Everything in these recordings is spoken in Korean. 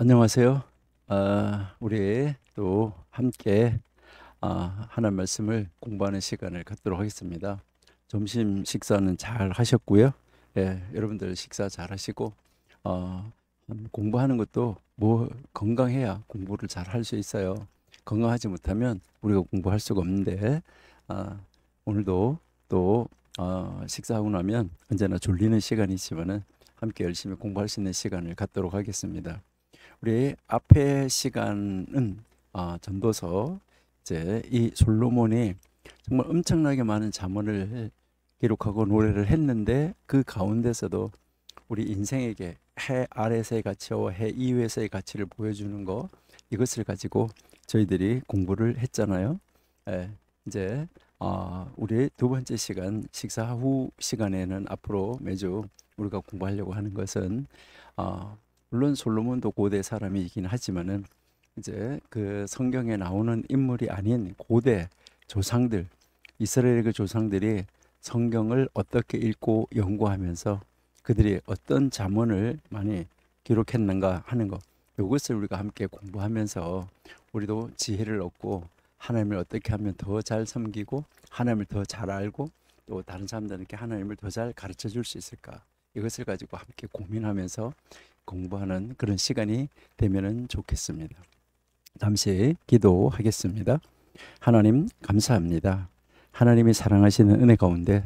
안녕하세요. 우리 또 함께 하나님 말씀을 공부하는 시간을 갖도록 하겠습니다. 점심 식사는 잘 하셨고요. 예, 여러분들 식사 잘 하시고 어, 공부하는 것도 뭐 건강해야 공부를 잘 할 수 있어요. 건강하지 못하면 우리가 공부할 수가 없는데 아, 오늘도 또 식사하고 나면 언제나 졸리는 시간이 있지만은 함께 열심히 공부할 수 있는 시간을 갖도록 하겠습니다. 우리 앞에 시간은 전도서 이제 이 솔로몬이 정말 엄청나게 많은 잠언을 기록하고 노래를 했는데 그 가운데서도 우리 인생에게 해 아래서의 가치와 해 이외에서의 가치를 보여주는 거 이것을 가지고 저희들이 공부를 했잖아요. 예, 이제 우리 두 번째 시간 식사 후 시간에는 앞으로 매주 우리가 공부하려고 하는 것은 물론 솔로몬도 고대 사람이긴 하지만은 이제 그 성경에 나오는 인물이 아닌 고대 조상들, 이스라엘 그 조상들이 성경을 어떻게 읽고 연구하면서 그들이 어떤 잠언을 많이 기록했는가 하는 것, 이것을 우리가 함께 공부하면서 우리도 지혜를 얻고 하나님을 어떻게 하면 더 잘 섬기고 하나님을 더 잘 알고 또 다른 사람들에게 하나님을 더 잘 가르쳐 줄 수 있을까, 이것을 가지고 함께 고민하면서 공부하는 그런 시간이 되면은 좋겠습니다. 잠시 기도하겠습니다. 하나님 감사합니다. 하나님이 사랑하시는 은혜 가운데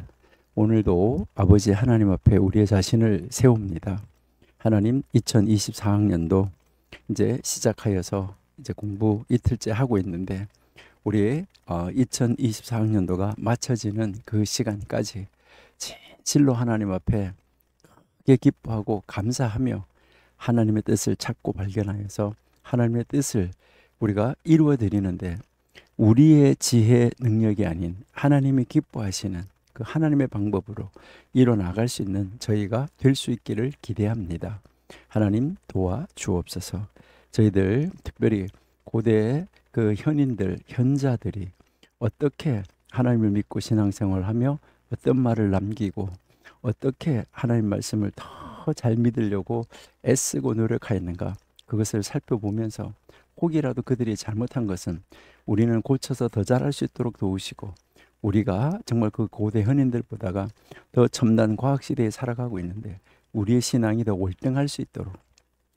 오늘도 아버지 하나님 앞에 우리의 자신을 세웁니다. 하나님 2024학년도 이제 시작하여서 이제 공부 이틀째 하고 있는데 우리 2024학년도가 마쳐지는 그 시간까지 진실로 하나님 앞에 크게 기뻐하고 감사하며 하나님의 뜻을 찾고 발견하여서 하나님의 뜻을 우리가 이루어 드리는데 우리의 지혜 능력이 아닌 하나님이 기뻐하시는 그 하나님의 방법으로 이뤄 나갈 수 있는 저희가 될 수 있기를 기대합니다. 하나님 도와 주옵소서. 저희들 특별히 고대 그 현인들, 현자들이 어떻게 하나님을 믿고 신앙생활을 하며 어떤 말을 남기고 어떻게 하나님 말씀을 더 잘 믿으려고 애쓰고 노력하였는가, 그것을 살펴보면서 혹이라도 그들이 잘못한 것은 우리는 고쳐서 더 잘할 수 있도록 도우시고 우리가 정말 그 고대 현인들보다가 더 첨단 과학 시대에 살아가고 있는데 우리의 신앙이 더 월등할 수 있도록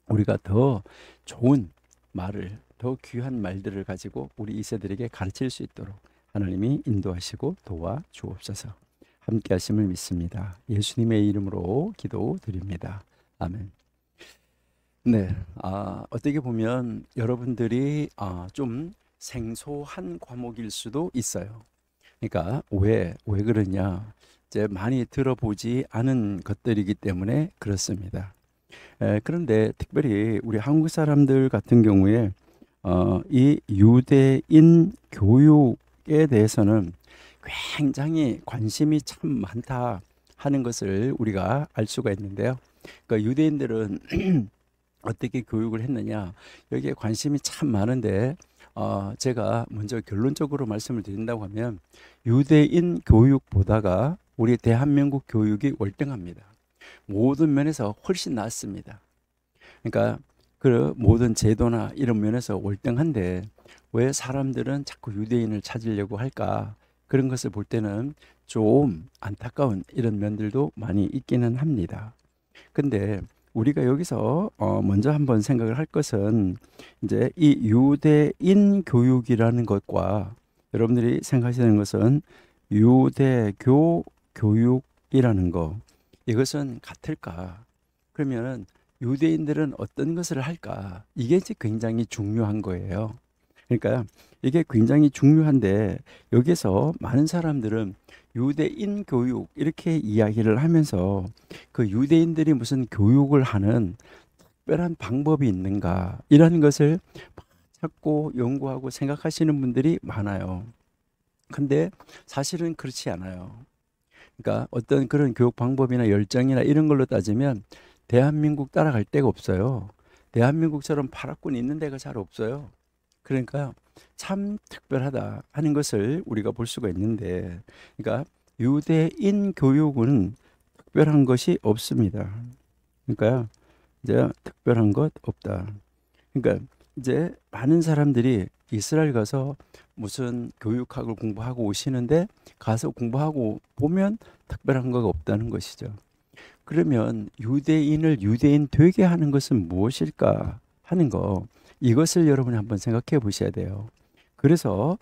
우리가 더 좋은 말을, 더 귀한 말들을 가지고 우리 이세들에게 가르칠 수 있도록 하나님이 인도하시고 도와 주옵소서. 함께 하심을 믿습니다. 예수님의 이름으로 기도드립니다. 아멘. 네, 어떻게 보면 여러분들이 좀 생소한 과목일 수도 있어요. 그러니까 왜 그러냐? 이제 많이 들어보지 않은 것들이기 때문에 그렇습니다. 그런데 특별히 우리 한국 사람들 같은 경우에 이 유대인 교육에 대해서는 굉장히 관심이 참 많다 하는 것을 우리가 알 수가 있는데요. 그러니까 유대인들은 어떻게 교육을 했느냐, 여기에 관심이 참 많은데 제가 먼저 결론적으로 말씀을 드린다고 하면 유대인 교육보다가 우리 대한민국 교육이 월등합니다. 모든 면에서 훨씬 낫습니다. 그러니까 그 모든 제도나 이런 면에서 월등한데 왜 사람들은 자꾸 유대인을 찾으려고 할까? 그런 것을 볼 때는 좀 안타까운 이런 면들도 많이 있기는 합니다. 근데 우리가 여기서 먼저 한번 생각을 할 것은 이제 이 유대인 교육이라는 것과 여러분들이 생각하시는 것은 유대교 교육이라는 거, 이것은 같을까? 그러면은 유대인들은 어떤 것을 할까? 이게 이제 굉장히 중요한 거예요. 그러니까 이게 굉장히 중요한데 여기서 많은 사람들은 유대인 교육 이렇게 이야기를 하면서 그 유대인들이 무슨 교육을 하는 특별한 방법이 있는가 이런 것을 찾고 연구하고 생각하시는 분들이 많아요. 근데 사실은 그렇지 않아요. 그러니까 어떤 그런 교육 방법이나 열정이나 이런 걸로 따지면 대한민국 따라갈 데가 없어요. 대한민국처럼 파라군이 있는 데가 잘 없어요. 그러니까 참 특별하다 하는 것을 우리가 볼 수가 있는데, 그러니까 유대인 교육은 특별한 것이 없습니다. 그러니까 이제 특별한 것 없다. 그러니까 이제 많은 사람들이 이스라엘 가서 무슨 교육학을 공부하고 오시는데 가서 공부하고 보면 특별한 거가 없다는 것이죠. 그러면 유대인을 유대인 되게 하는 것은 무엇일까 하는 거, 이것을 여러분이 한번 생각해 보셔야 돼요. 그래서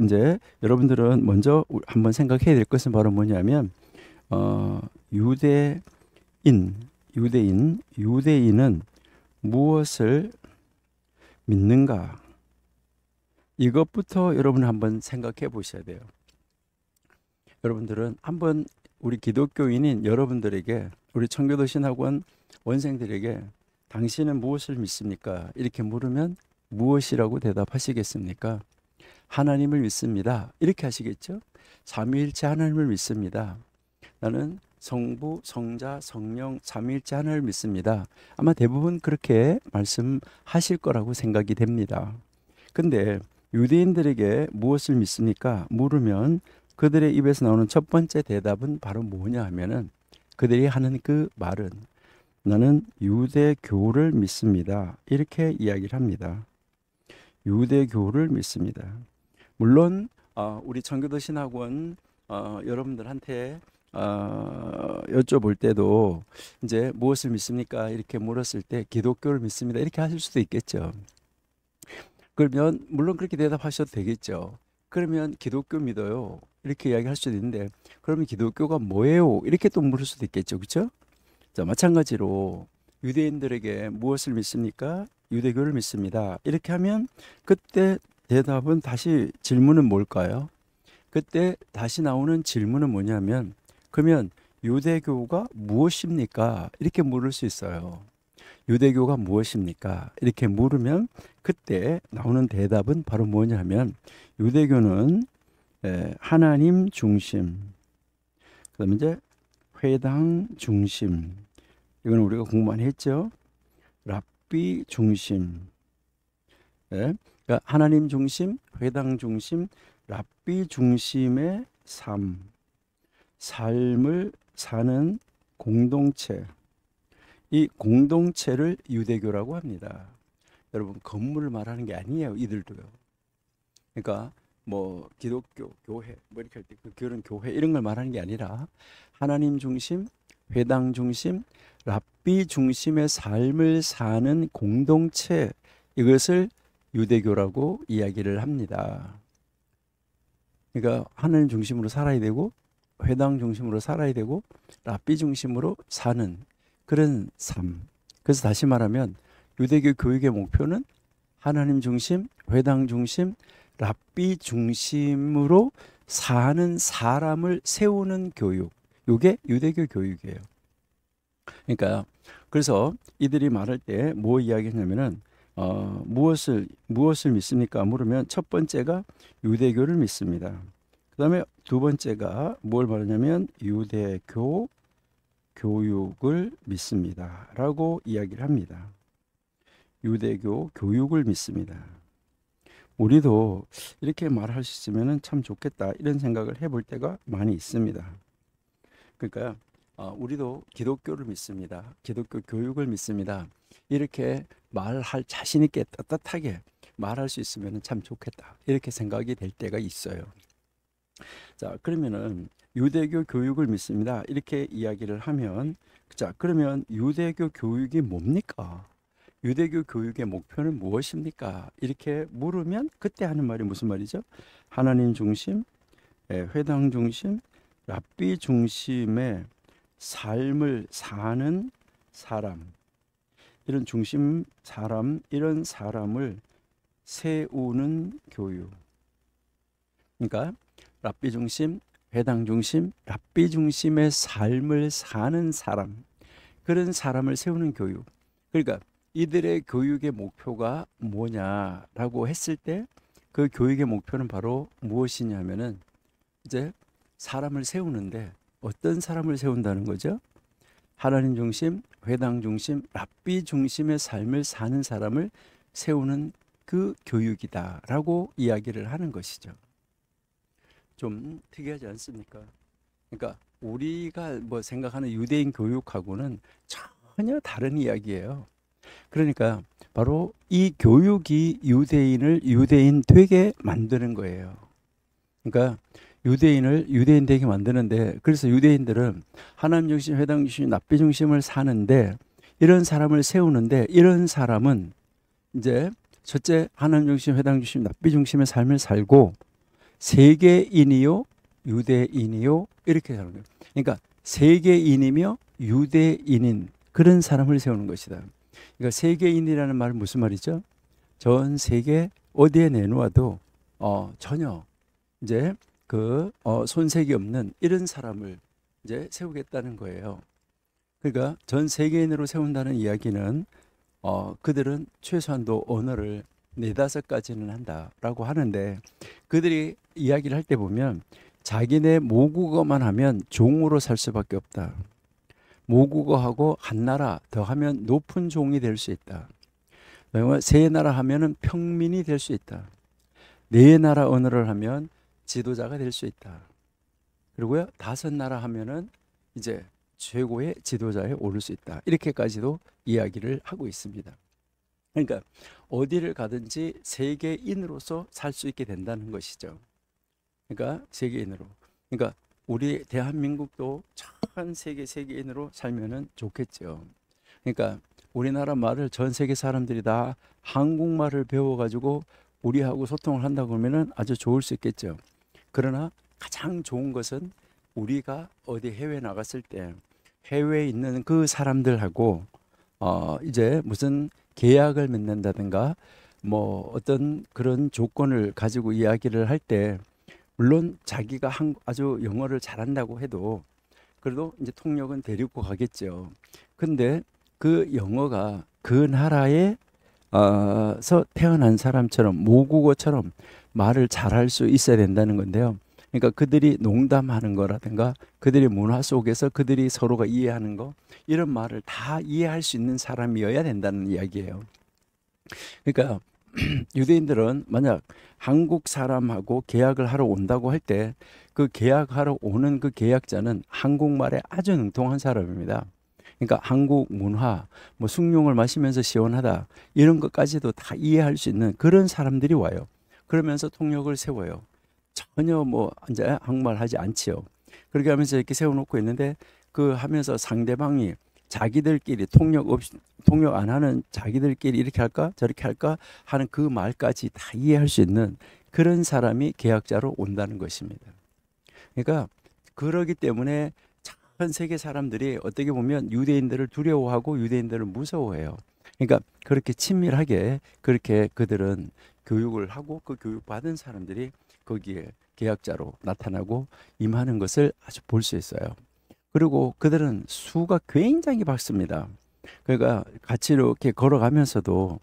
이제 여러분들은 먼저 한번 생각해야 될 것은 바로 뭐냐면 유대인 유대인은 무엇을 믿는가? 이것부터 여러분 한번 생각해 보셔야 돼요. 여러분들은 한번 우리 기독교인인 여러분들에게, 우리 청교도 신학원 원생들에게 당신은 무엇을 믿습니까? 이렇게 물으면 무엇이라고 대답하시겠습니까? 하나님을 믿습니다. 이렇게 하시겠죠? 삼위일체 하나님을 믿습니다. 나는 성부, 성자, 성령, 삼위일체 하나님을 믿습니다. 아마 대부분 그렇게 말씀하실 거라고 생각이 됩니다. 근데 유대인들에게 무엇을 믿습니까? 물으면 그들의 입에서 나오는 첫 번째 대답은 바로 뭐냐 하면은, 그들이 하는 그 말은 나는 유대교를 믿습니다. 이렇게 이야기를 합니다. 유대교를 믿습니다. 물론 우리 청교도 신학원 여러분들한테 여쭤볼 때도 이제 무엇을 믿습니까? 이렇게 물었을 때 기독교를 믿습니다. 이렇게 하실 수도 있겠죠. 그러면 물론 그렇게 대답하셔도 되겠죠. 그러면 기독교 믿어요. 이렇게 이야기할 수도 있는데, 그러면 기독교가 뭐예요? 이렇게 또 물을 수도 있겠죠. 그렇죠? 자, 마찬가지로 유대인들에게 무엇을 믿습니까? 유대교를 믿습니다. 이렇게 하면 그때 대답은 다시 질문은 뭘까요? 그때 다시 나오는 질문은 뭐냐면, 그러면 유대교가 무엇입니까? 이렇게 물을 수 있어요. 유대교가 무엇입니까? 이렇게 물으면 그때 나오는 대답은 바로 뭐냐면, 유대교는 하나님 중심, 그다음에 이제 회당 중심, 이건 우리가 공부 많이 했죠. 랍비 중심, 그러니까 하나님 중심, 회당 중심, 랍비 중심의 삶을 사는 공동체, 이 공동체를 유대교라고 합니다. 여러분, 건물을 말하는 게 아니에요. 이들도요. 그러니까 뭐 기독교 교회 뭐 이렇게 할 때 그 그런 교회 이런 걸 말하는 게 아니라 하나님 중심, 회당 중심, 랍비 중심의 삶을 사는 공동체, 이것을 유대교라고 이야기를 합니다. 그러니까 하나님 중심으로 살아야 되고, 회당 중심으로 살아야 되고, 랍비 중심으로 사는 그런 삶. 그래서 다시 말하면 유대교 교육의 목표는 하나님 중심, 회당 중심, 랍비 중심으로 사는 사람을 세우는 교육. 이게 유대교 교육이에요. 그러니까 그래서 이들이 말할 때 뭐 이야기했냐면은 무엇을 믿습니까? 물으면 첫 번째가 유대교를 믿습니다. 그다음에 두 번째가 뭘 말하냐면 유대교 교육을 믿습니다라고 이야기를 합니다. 유대교 교육을 믿습니다. 우리도 이렇게 말할 수 있으면 참 좋겠다, 이런 생각을 해볼 때가 많이 있습니다. 그러니까 우리도 기독교를 믿습니다. 기독교 교육을 믿습니다. 이렇게 말할 자신 있게 떳떳하게 말할 수 있으면 참 좋겠다, 이렇게 생각이 될 때가 있어요. 자, 그러면은 유대교 교육을 믿습니다. 이렇게 이야기를 하면, 자, 그러면 유대교 교육이 뭡니까? 유대교 교육의 목표는 무엇입니까? 이렇게 물으면 그때 하는 말이 무슨 말이죠? 하나님 중심, 회당 중심, 랍비 중심의 삶을 사는 사람, 이런 중심 사람, 이런 사람을 세우는 교육. 그러니까 랍비 중심, 회당 중심, 랍비 중심의 삶을 사는 사람, 그런 사람을 세우는 교육. 그러니까 이들의 교육의 목표가 뭐냐라고 했을 때 그 교육의 목표는 바로 무엇이냐면은 이제 사람을 세우는데, 어떤 사람을 세운다는 거죠? 하나님 중심, 회당 중심, 랍비 중심의 삶을 사는 사람을 세우는 그 교육이다라고 이야기를 하는 것이죠. 좀 특이하지 않습니까? 그러니까 우리가 뭐 생각하는 유대인 교육하고는 전혀 다른 이야기예요. 그러니까 바로 이 교육이 유대인을 유대인 되게 만드는 거예요. 그러니까 유대인을 유대인 되게 만드는데, 그래서 유대인들은 하나님 중심, 회당 중심, 납비 중심을 사는데, 이런 사람을 세우는데, 이런 사람은 이제 첫째 하나님 중심, 회당 중심, 납비 중심의 삶을 살고 세계인이요 유대인이요 이렇게 사는 거예요. 그러니까 세계인이며 유대인인 그런 사람을 세우는 것이다. 그러니까 세계인이라는 말은 무슨 말이죠? 전 세계 어디에 내놓아도 전혀 이제 손색이 없는 이런 사람을 이제 세우겠다는 거예요. 그러니까 전 세계인으로 세운다는 이야기는 그들은 최소한도 언어를 4-5가지는 한다라고 하는데, 그들이 이야기를 할 때 보면 자기네 모국어만 하면 종으로 살 수밖에 없다. 모국어하고 한 나라 더 하면 높은 종이 될 수 있다. 세 나라 하면은 평민이 될 수 있다. 4나라 언어를 하면 지도자가 될 수 있다. 그리고요 5나라 하면은 이제 최고의 지도자에 오를 수 있다. 이렇게까지도 이야기를 하고 있습니다. 그러니까 어디를 가든지 세계인으로서 살 수 있게 된다는 것이죠. 그러니까 세계인으로. 그러니까 우리 대한민국도 전 세계 세계인으로 살면은 좋겠죠. 그러니까 우리나라 말을 전 세계 사람들이 다 한국말을 배워가지고 우리하고 소통을 한다고 그러면은 아주 좋을 수 있겠죠. 그러나 가장 좋은 것은 우리가 어디 해외 나갔을 때 해외에 있는 그 사람들하고 이제 무슨 계약을 맺는다든가 뭐 어떤 그런 조건을 가지고 이야기를 할 때, 물론 자기가 아주 영어를 잘한다고 해도 그래도 이제 통역은 데리고 가겠죠. 근데 그 영어가 그 나라에서 태어난 사람처럼 모국어처럼 말을 잘할 수 있어야 된다는 건데요. 그러니까 그들이 농담하는 거라든가 그들의 문화 속에서 그들이 서로가 이해하는 거, 이런 말을 다 이해할 수 있는 사람이어야 된다는 이야기예요. 그러니까 유대인들은 만약 한국 사람하고 계약을 하러 온다고 할 때 그 계약하러 오는 그 계약자는 한국말에 아주 능통한 사람입니다. 그러니까 한국 문화, 뭐 숭늉을 마시면서 시원하다 이런 것까지도 다 이해할 수 있는 그런 사람들이 와요. 그러면서 통역을 세워요. 전혀 뭐 이제 한국말 하지 않지요. 그렇게 하면서 이렇게 세워놓고 있는데, 그 하면서 상대방이 자기들끼리 통역 안 하는 자기들끼리 이렇게 할까 저렇게 할까 하는 그 말까지 다 이해할 수 있는 그런 사람이 계약자로 온다는 것입니다. 그러니까 그러기 때문에 전 세계 사람들이 어떻게 보면 유대인들을 두려워하고 유대인들을 무서워해요. 그러니까 그렇게 친밀하게 그렇게 그들은 교육을 하고 그 교육받은 사람들이 거기에 계약자로 나타나고 임하는 것을 아주 볼 수 있어요. 그리고 그들은 수가 굉장히 밝습니다. 그러니까 같이 걸어가면서도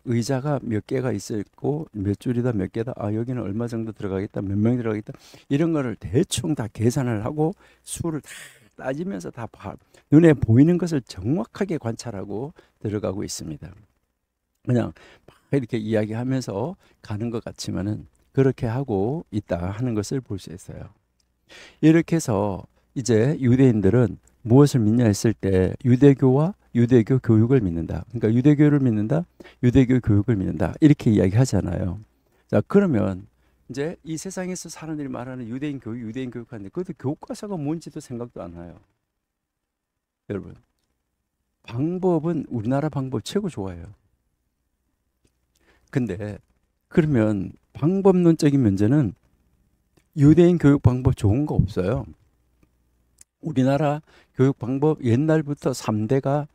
의자가 몇 개가 있고 몇 줄이다 몇 개다, 여기는 얼마 정도 들어가겠다, 몇 명이 들어가겠다, 이런 거를 대충 다 계산을 하고 수를 다 따지면서 다 눈에 보이는 것을 정확하게 관찰하고 들어가고 있습니다. 그냥 이렇게 이야기하면서 가는 것 같지만은 그렇게 하고 있다 하는 것을 볼 수 있어요. 이렇게 해서 이제 유대인들은 무엇을 믿냐 했을 때 유대교와 유대교 교육을 믿는다. 그러니까 유대교를 믿는다, 유대교 교육을 믿는다, 이렇게 이야기하잖아요. 자, 그러면 이제 이 세상에서 사람들이 말하는 유대인 교육 하는데 그것도 교과서가 뭔지도 생각도 안 나요. 여러분, 방법은 우리나라 방법 최고 좋아요. 근데 그러면 방법론적인 문제는 유대인 교육 방법 좋은 거 없어요. 우리나라 교육 방법 옛날부터 3대가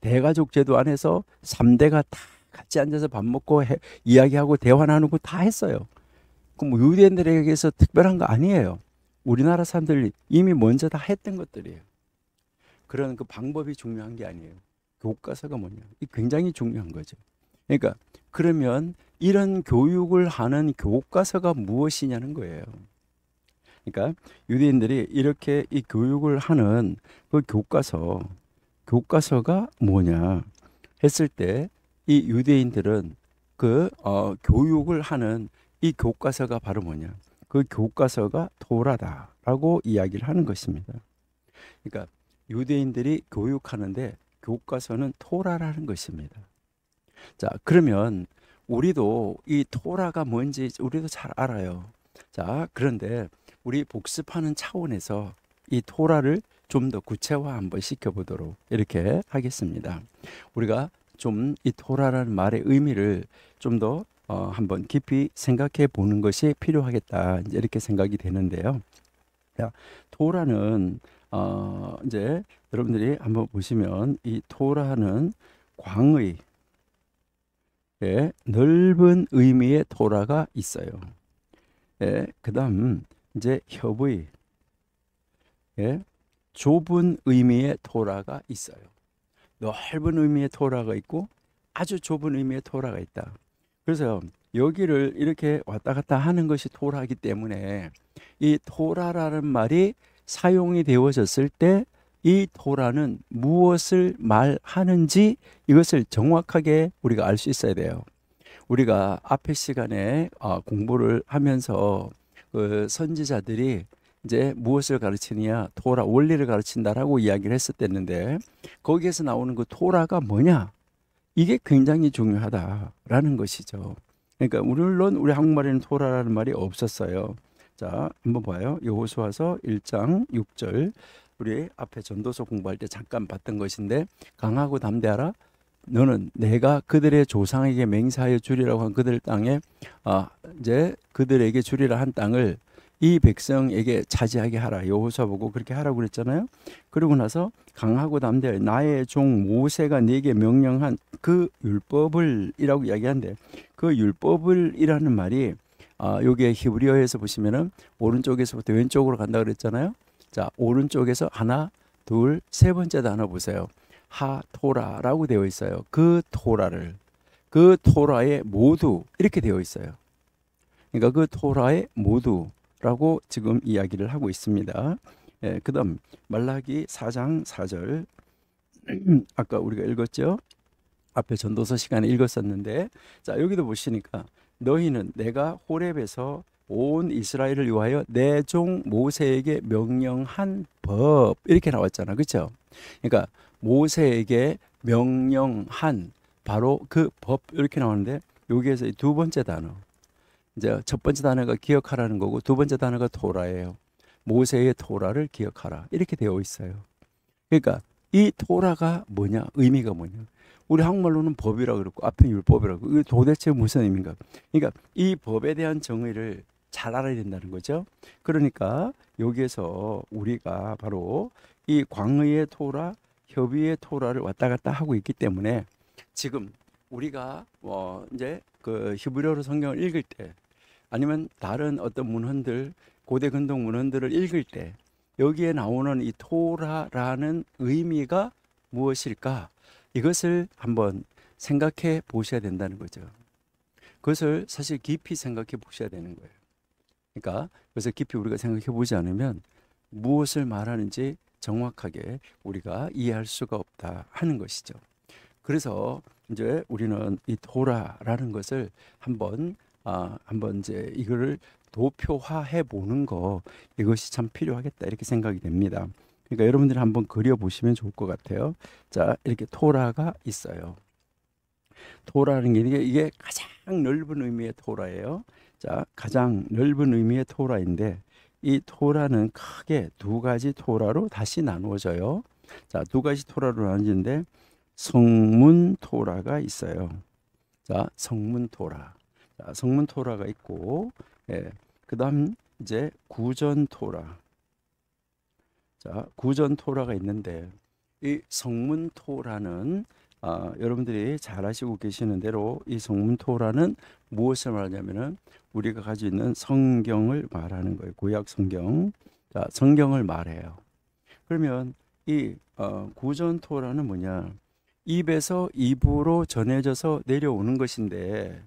대가족 제도 안에서 3대가 다 같이 앉아서 밥 먹고 이야기하고 대화 나누고 다 했어요. 그럼 뭐 유대인들에게서 특별한 거 아니에요. 우리나라 사람들이 이미 먼저 다 했던 것들이에요. 그런 그 방법이 중요한 게 아니에요. 교과서가 뭐냐, 이 굉장히 중요한 거죠. 그러니까 그러면 이런 교육을 하는 교과서가 무엇이냐는 거예요. 그러니까 유대인들이 이렇게 이 교육을 하는 그 교과서가 뭐냐 했을 때, 이 유대인들은 그 교육을 하는 이 교과서가 바로 뭐냐, 그 교과서가 토라다라고 이야기를 하는 것입니다. 그러니까 유대인들이 교육하는데 교과서는 토라라는 것입니다. 자, 그러면 우리도 이 토라가 뭔지 우리도 잘 알아요. 자, 그런데 우리 복습하는 차원에서 이 토라를 좀 더 구체화 한번 시켜보도록 이렇게 하겠습니다. 우리가 좀 이 토라라는 말의 의미를 좀 더 한번 깊이 생각해 보는 것이 필요하겠다, 이제 이렇게 생각이 되는데요. 자, 토라는 이제 여러분들이 한번 보시면 이 토라는 광의 넓은 의미의 토라가 있어요. 그다음 이제 협의 좁은 의미의 토라가 있어요. 넓은 의미의 토라가 있고 아주 좁은 의미의 토라가 있다. 그래서 여기를 이렇게 왔다 갔다 하는 것이 토라이기 때문에 이 토라라는 말이 사용이 되어졌을 때 이 토라는 무엇을 말하는지 이것을 정확하게 우리가 알 수 있어야 돼요. 우리가 앞에 시간에 공부를 하면서 그 선지자들이 이제 무엇을 가르치느냐, 토라 원리를 가르친다라고 이야기를 했었는데 거기에서 나오는 그 토라가 뭐냐, 이게 굉장히 중요하다라는 것이죠. 그러니까 물론 우리 한국말에는 토라라는 말이 없었어요. 자, 한번 봐요. 여호수아서 1장 6절, 우리 앞에 전도서 공부할 때 잠깐 봤던 것인데, 강하고 담대하라, 너는 내가 그들의 조상에게 맹세하여 주리라고 한 그들 땅에 이제 그들에게 주리라 한 땅을 이 백성에게 차지하게 하라. 여호수아 보고 그렇게 하라고 그랬잖아요. 그러고 나서 강하고 담대하여 나의 종 모세가 네게 명령한 그 율법을 이라고 이야기하는데, 그 율법을 이라는 말이 여기에 히브리어에서 보시면은 오른쪽에서부터 왼쪽으로 간다 그랬잖아요. 자, 오른쪽에서 하나, 둘, 세 번째 단어 보세요. 하토라라고 되어 있어요. 그 토라를, 그 토라의 모두 이렇게 되어 있어요. 그러니까 그 토라의 모두라고 지금 이야기를 하고 있습니다. 그 다음 말라기 4장 4절 아까 우리가 읽었죠. 앞에 전도서 시간에 읽었었는데, 자, 여기도 보시니까 너희는 내가 호렙에서 온 이스라엘을 위하여 내 종 모세에게 명령한 법, 이렇게 나왔잖아, 그렇죠? 그러니까 모세에게 명령한 바로 그 법, 이렇게 나오는데 여기에서 두 번째 단어, 이제 첫 번째 단어가 기억하라는 거고 두 번째 단어가 토라예요. 모세의 토라를 기억하라, 이렇게 되어 있어요. 그러니까 이 토라가 뭐냐, 의미가 뭐냐, 우리 한국말로는 법이라고 그러고 앞에 율법이라고, 이게 도대체 무슨 의미인가? 그러니까 이 법에 대한 정의를 잘 알아야 된다는 거죠. 그러니까 여기에서 우리가 바로 이 광의의 토라, 협의의 토라를 왔다 갔다 하고 있기 때문에 지금 우리가 이제 그 히브리어로 성경을 읽을 때, 아니면 다른 어떤 문헌들, 고대 근동 문헌들을 읽을 때 여기에 나오는 이 토라라는 의미가 무엇일까, 이것을 한번 생각해 보셔야 된다는 거죠. 그것을 사실 깊이 생각해 보셔야 되는 거예요. 그러니까 그것을 깊이 우리가 생각해 보지 않으면 무엇을 말하는지 정확하게 우리가 이해할 수가 없다 하는 것이죠. 그래서 이제 우리는 이 토라라는 것을 한번 이제 이거를 도표화해 보는 거, 이것이 참 필요하겠다, 이렇게 생각이 됩니다. 그러니까 여러분들이 한번 그려보시면 좋을 것 같아요. 자, 이렇게 토라가 있어요. 토라는 게 이게 가장 넓은 의미의 토라예요. 자, 가장 넓은 의미의 토라인데 이 토라는 크게 두 가지 토라로 다시 나누어져요. 자, 두 가지 토라로 나뉘는데 성문 토라가 있어요. 자, 성문 토라. 자, 성문 토라가 있고, 그다음 이제 구전 토라. 자, 구전 토라가 있는데 이 성문 토라는 여러분들이 잘 아시고 계시는 대로 이 성문 토라는 무엇을 말하냐면은 우리가 가지고 있는 성경을 말하는 거예요. 구약 성경. 자, 성경을 말해요. 그러면 이 구전 토라는 뭐냐? 입에서 입으로 전해져서 내려오는 것인데,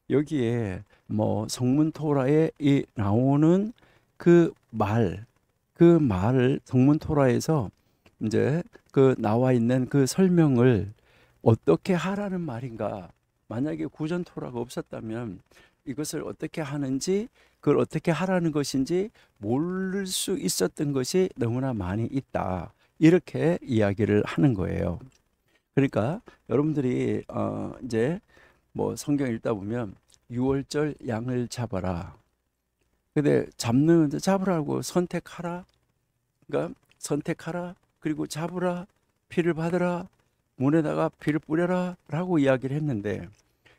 여기에 뭐 성문 토라에 이 나오는 그 말을 성문 토라에서 이제 그 나와 있는 그 설명을 어떻게 하라는 말인가? 만약에 구전 토라가 없었다면 이것을 어떻게 하는지, 그걸 어떻게 하라는 것인지 모를 수 있었던 것이 너무나 많이 있다, 이렇게 이야기를 하는 거예요. 그러니까 여러분들이 이제 뭐 성경 읽다 보면 유월절 양을 잡아라. 근데 잡으라고 선택하라. 그러니까 선택하라. 그리고 잡으라. 피를 받으라. 문에다가 피를 뿌려라 라고 이야기를 했는데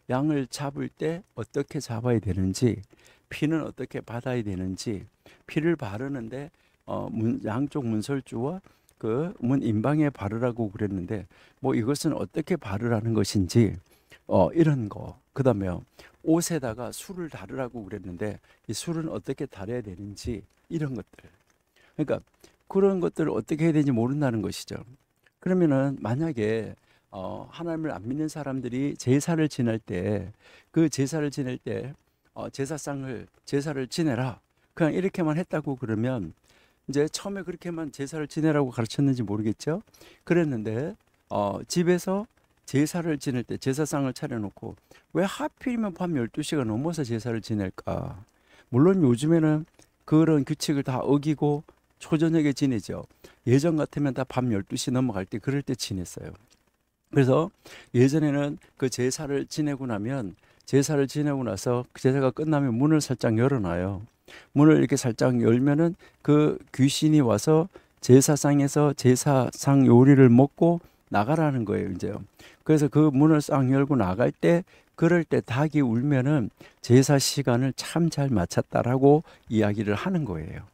양을 잡을 때 어떻게 잡아야 되는지, 피는 어떻게 받아야 되는지, 피를 바르는데 양쪽 문설주와 그 문 임방에 바르라고 그랬는데 뭐 이것은 어떻게 바르라는 것인지 이런 거. 그다음에 옷에다가 술을 다르라고 그랬는데 이 술은 어떻게 달아야 되는지 이런 것들. 그러니까 그런 것들을 어떻게 해야 되는지 모른다는 것이죠. 그러면은 만약에 하나님을 안 믿는 사람들이 제사를 지낼 때 그 제사를 지낼 때 제사를 지내라 그냥 이렇게만 했다고 그러면 이제 처음에 그렇게만 제사를 지내라고 가르쳤는지 모르겠죠. 그랬는데 집에서 제사를 지낼 때 제사상을 차려놓고 왜 하필이면 밤 12시가 넘어서 제사를 지낼까. 물론 요즘에는 그런 규칙을 다 어기고 초저녁에 지내죠. 예전 같으면 다 밤 12시 넘어갈 때 그럴 때 지냈어요. 그래서 예전에는 그 제사를 지내고 나서 그 제사가 끝나면 문을 살짝 열어놔요. 문을 이렇게 살짝 열면은 그 귀신이 와서 제사상에서 제사상 요리를 먹고 나가라는 거예요, 이제요. 그래서 그 문을 싹 열고 나갈 때 그럴 때 닭이 울면은 제사 시간을 참 잘 마쳤다라고 이야기를 하는 거예요.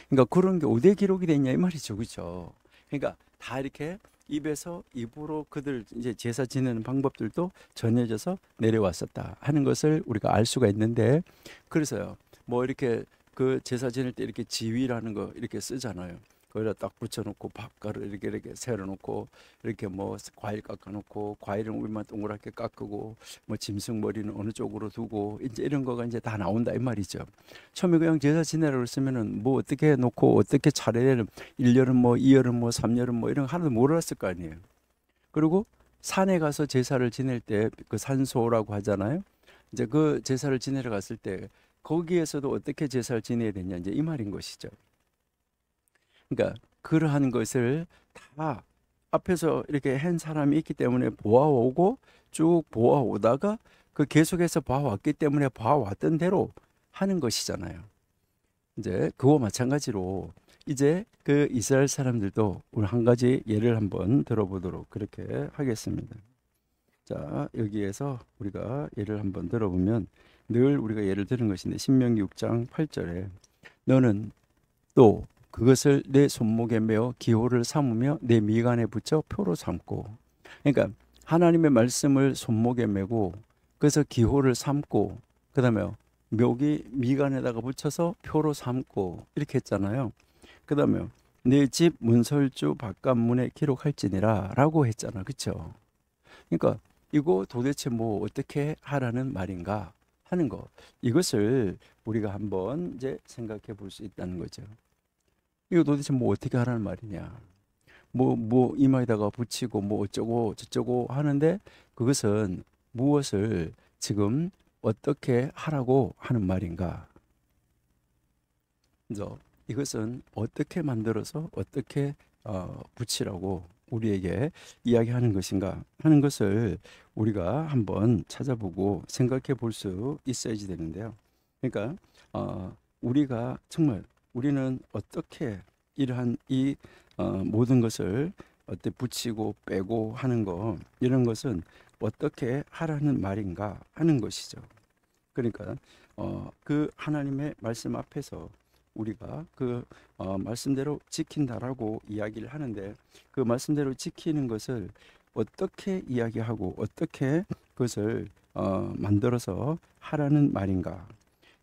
그러니까 그런 게 어디에 기록이 됐냐 이 말이죠, 그렇죠? 그러니까 다 이렇게 입에서 입으로 그들 이제 제사 지내는 방법들도 전해져서 내려왔었다 하는 것을 우리가 알 수가 있는데, 그래서요 뭐 이렇게 그 제사 지낼 때 이렇게 지위라는 거 이렇게 쓰잖아요. 거기다 딱 붙여놓고 밥가루 이렇게 세워놓고 이렇게 뭐 과일 깎아놓고 과일은 우리만 동그랗게 깎고 뭐 짐승 머리는 어느 쪽으로 두고 이제 이런 거가 이제 다 나온다 이 말이죠. 처음에 그냥 제사 지내라고 쓰면은 뭐 어떻게 해놓고 어떻게 차례를 1년은 뭐 2년은 뭐 3년은 뭐 이런 거 하나도 몰랐을 거 아니에요. 그리고 산에 가서 제사를 지낼 때 그 산소라고 하잖아요. 이제 그 제사를 지내러 갔을 때 거기에서도 어떻게 제사를 지내야 되냐 이제 이 말인 것이죠. 그러니까 그러한 것을 다 앞에서 이렇게 한 사람이 있기 때문에 보아오고 쭉 보아오다가 그 계속해서 봐왔기 때문에 봐왔던 대로 하는 것이잖아요. 이제 그와 마찬가지로 이제 그 이스라엘 사람들도 오늘 한 가지 예를 한번 들어보도록 그렇게 하겠습니다. 자, 여기에서 우리가 예를 한번 들어보면 늘 우리가 예를 드는 것인데 신명기 6장 8절에 너는 또 그것을 내 손목에 메어 기호를 삼으며 내 미간에 붙여 표로 삼고. 그러니까 하나님의 말씀을 손목에 메고 그래서 기호를 삼고 그다음에 묘기 미간에다가 붙여서 표로 삼고 이렇게 했잖아요. 그다음에 내 집 문설주 바깥문에 기록할지니라 라고 했잖아. 그렇죠? 그러니까 이거 도대체 뭐 어떻게 하라는 말인가 하는 거, 이것을 우리가 한번 이제 생각해 볼 수 있다는 거죠. 이거 도대체 뭐 어떻게 하라는 말이냐. 뭐 이마에다가 붙이고 뭐 어쩌고 저쩌고 하는데 그것은 무엇을 지금 어떻게 하라고 하는 말인가. 그래서 이것은 어떻게 만들어서 어떻게 붙이라고 우리에게 이야기하는 것인가 하는 것을 우리가 한번 찾아보고 생각해 볼 수 있어야지 되는데요. 그러니까 우리가 정말 우리는 어떻게 이러한 이 모든 것을 어떻게 붙이고 빼고 하는 거 이런 것은 어떻게 하라는 말인가 하는 것이죠. 그러니까 그 하나님의 말씀 앞에서 우리가 그 말씀대로 지킨다라고 이야기를 하는데 그 말씀대로 지키는 것을 어떻게 이야기하고 어떻게 그것을 만들어서 하라는 말인가.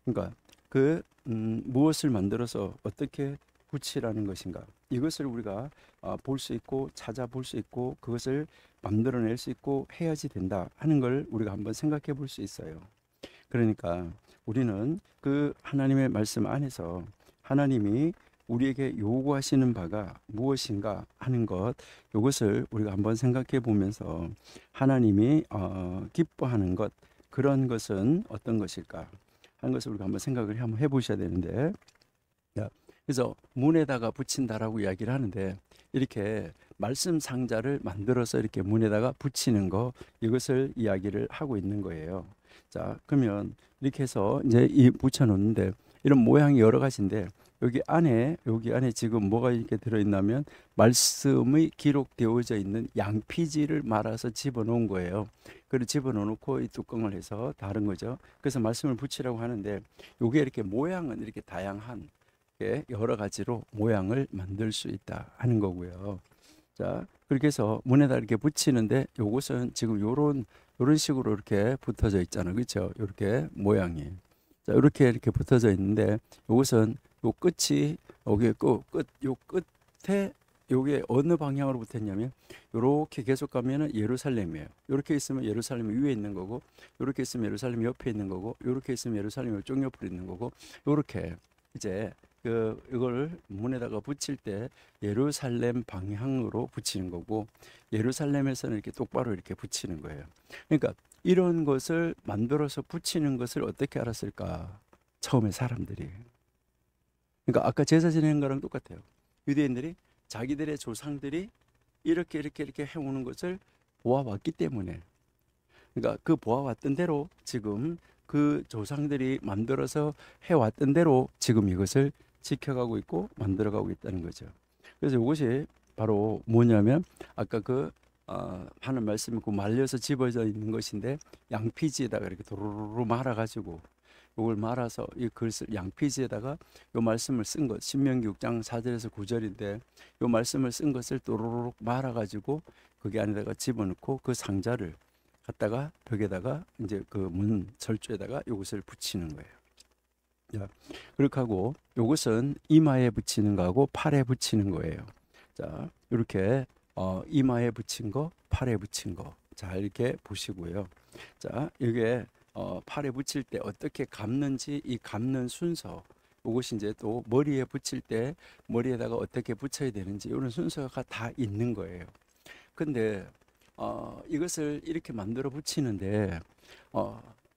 그러니까 그 무엇을 만들어서 어떻게 붙이라는 것인가. 이것을 우리가 볼 수 있고 찾아볼 수 있고 그것을 만들어낼 수 있고 해야지 된다 하는 걸 우리가 한번 생각해 볼 수 있어요. 그러니까 우리는 그 하나님의 말씀 안에서 하나님이 우리에게 요구하시는 바가 무엇인가 하는 것, 이것을 우리가 한번 생각해 보면서 하나님이 기뻐하는 것, 그런 것은 어떤 것일까 하는 것을 우리가 한번 생각을 한번 해보셔야 되는데, 그래서 문에다가 붙인다라고 이야기를 하는데 이렇게 말씀 상자를 만들어서 이렇게 문에다가 붙이는 거, 이것을 이야기를 하고 있는 거예요. 자, 그러면 이렇게 해서 이제 이 붙여 놓는데 이런 모양이 여러 가지인데 여기 안에 지금 뭐가 이렇게 들어 있냐면 말씀이 기록되어져 있는 양피지를 말아서 집어넣은 거예요. 그리고 집어넣고 이 뚜껑을 해서 다른 거죠. 그래서 말씀을 붙이라고 하는데 요게 이렇게 모양은 이렇게 다양한 여러 가지로 모양을 만들 수 있다 하는 거고요. 자, 그렇게 해서 문에다 이렇게 붙이는데 요것은 지금 요런 식으로 이렇게 붙어져 있잖아요. 그렇죠? 이렇게 모양이. 자, 이렇게 붙어져 있는데 요것은 요 끝이 여기 요 끝에 요게 어느 방향으로 붙었냐면 요렇게 계속 가면은 예루살렘이에요. 요렇게 있으면 예루살렘이 위에 있는 거고, 요렇게 있으면 예루살렘이 옆에 있는 거고, 요렇게 있으면 예루살렘이 이쪽 옆으로 있는 거고, 요렇게 이제 이걸 문에다가 붙일 때 예루살렘 방향으로 붙이는 거고, 예루살렘에서는 이렇게 똑바로 이렇게 붙이는 거예요. 그러니까 이런 것을 만들어서 붙이는 것을 어떻게 알았을까? 처음에 사람들이. 그러니까 아까 제사 지내는 거랑 똑같아요. 유대인들이 자기들의 조상들이 이렇게 해오는 것을 보아왔기 때문에, 그러니까 그 보아왔던 대로 지금 그 조상들이 만들어서 해왔던 대로 지금 이것을 지켜가고 있고 만들어가고 있다는 거죠. 그래서 이것이 바로 뭐냐면 아까 하는 말씀이 말려서 집어져 있는 것인데 양피지에다가 이렇게 도로로 말아가지고 이걸 말아서 이 글을 양피지에다가 요 말씀을 쓴 것, 신명기 6장 4절에서 9절인데 요 말씀을 쓴 것을 도로록 말아가지고 거기 안에다가 집어넣고 그 상자를 갖다가 벽에다가 이제 그 문 절조에다가 요것을 붙이는 거예요. 자, 그렇게 하고 요것은 이마에 붙이는 거하고 팔에 붙이는 거예요. 자, 이렇게 이마에 붙인 거, 팔에 붙인 거. 자, 이렇게 보시고요. 자, 이게 팔에 붙일 때 어떻게 감는지 이 감는 순서, 이것이 이제 또 머리에 붙일 때 머리에다가 어떻게 붙여야 되는지 이런 순서가 다 있는 거예요. 근데 이것을 이렇게 만들어 붙이는데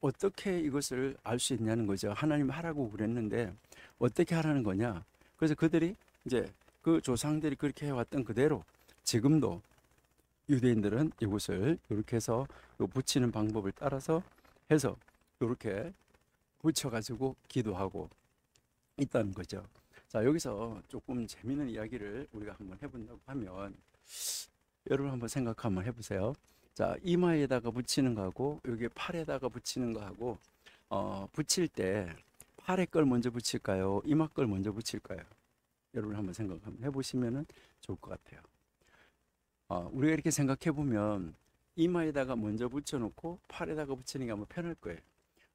어떻게 이것을 알 수 있냐는 거죠. 하나님 하라고 그랬는데 어떻게 하라는 거냐. 그래서 그들이 이제 그 조상들이 그렇게 해왔던 그대로 지금도 유대인들은 이것을 이렇게 해서 붙이는 방법을 따라서 해서 이렇게 붙여가지고 기도하고 있다는 거죠. 자, 여기서 조금 재미있는 이야기를 우리가 한번 해본다고 하면 여러분 한번 생각 한번 해보세요. 자, 이마에다가 붙이는 거하고 여기 팔에다가 붙이는 거하고 붙일 때 팔에 걸 먼저 붙일까요? 이마 걸 먼저 붙일까요? 여러분 한번 생각 한번 해보시면 좋을 것 같아요. 우리가 이렇게 생각해 보면 이마에다가 먼저 붙여놓고 팔에다가 붙이는 게 아마 편할 거예요.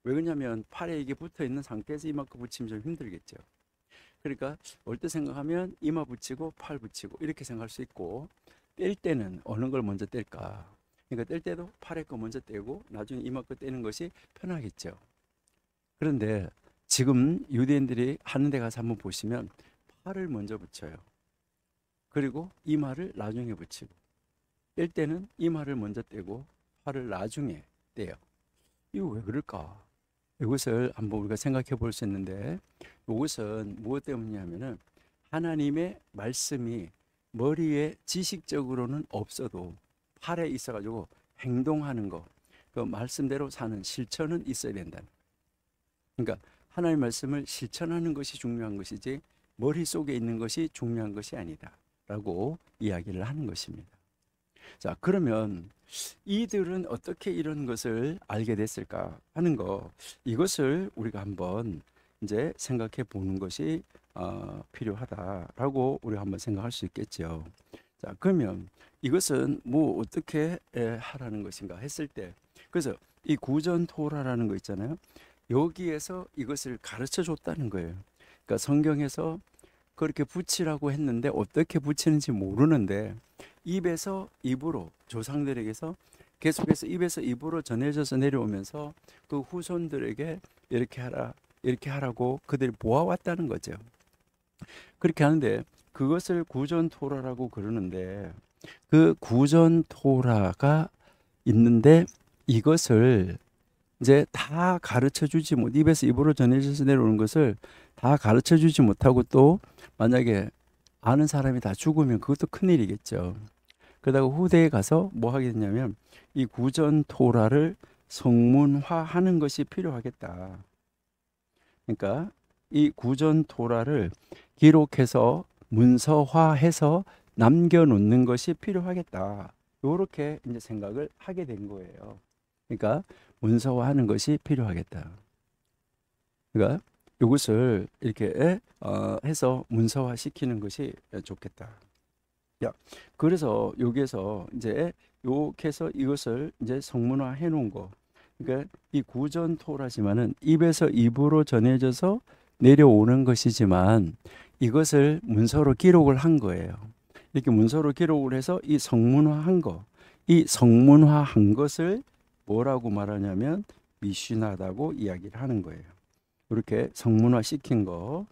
왜 그러냐면 팔에 이게 붙어 있는 상태에서 이마 거 붙이면 좀 힘들겠죠. 그러니까 올 때 생각하면 이마 붙이고 팔 붙이고 이렇게 생각할 수 있고, 뗄 때는 어느 걸 먼저 뗄까? 그러니까 뗄 때도 팔에 거 먼저 떼고 나중에 이마 거 떼는 것이 편하겠죠. 그런데 지금 유대인들이 하는 데 가서 한번 보시면 팔을 먼저 붙여요. 그리고 이마를 나중에 붙이고, 뗄 때는 이마를 먼저 떼고 팔을 나중에 떼요. 이거 왜 그럴까? 이것을 한번 우리가 생각해 볼 수 있는데, 이것은 무엇 때문이냐면은 하나님의 말씀이 머리에 지식적으로는 없어도 팔에 있어가지고 행동하는 거, 그 말씀대로 사는 실천은 있어야 된다. 그러니까 하나님의 말씀을 실천하는 것이 중요한 것이지 머릿속에 있는 것이 중요한 것이 아니다 라고 이야기를 하는 것입니다. 자, 그러면 이들은 어떻게 이런 것을 알게 됐을까 하는 거, 이것을 우리가 한번 이제 생각해 보는 것이 필요하다라고 우리가 한번 생각할 수 있겠죠. 자, 그러면 이것은 뭐 어떻게 하라는 것인가 했을 때, 그래서 이 구전 토라라는 거 있잖아요. 여기에서 이것을 가르쳐 줬다는 거예요. 그러니까 성경에서 그렇게 붙이라고 했는데 어떻게 붙이는지 모르는데 입에서 입으로, 조상들에게서 계속해서 입에서 입으로 전해져서 내려오면서 그 후손들에게 이렇게 하라, 이렇게 하라고 그들이 보아왔다는 거죠. 그렇게 하는데 그것을 구전 토라라고 그러는데, 그 구전 토라가 있는데 이것을 이제 다 가르쳐 주지 못, 입에서 입으로 전해져서 내려오는 것을 다 가르쳐 주지 못하고 또 만약에 아는 사람이 다 죽으면 그것도 큰일이겠죠. 그러다가 후대에 가서 뭐 하게 됐냐면 이 구전 토라를 성문화하는 것이 필요하겠다. 그러니까 이 구전 토라를 기록해서 문서화해서 남겨놓는 것이 필요하겠다. 요렇게 이제 생각을 하게 된 거예요. 그러니까 문서화하는 것이 필요하겠다. 그러니까 이것을 이렇게 해서 문서화 시키는 것이 좋겠다. 야, 그래서 여기에서 이제 요렇게 해서 이것을 이제 성문화 해 놓은 거. 그러니까 이 구전 토라지만은 입에서 입으로 전해져서 내려오는 것이지만 이것을 문서로 기록을 한 거예요. 이렇게 문서로 기록을 해서 이 성문화한 거. 이 성문화한 것을 뭐라고 말하냐면 미신하다고 이야기를 하는 거예요. 이렇게 성문화 시킨 거.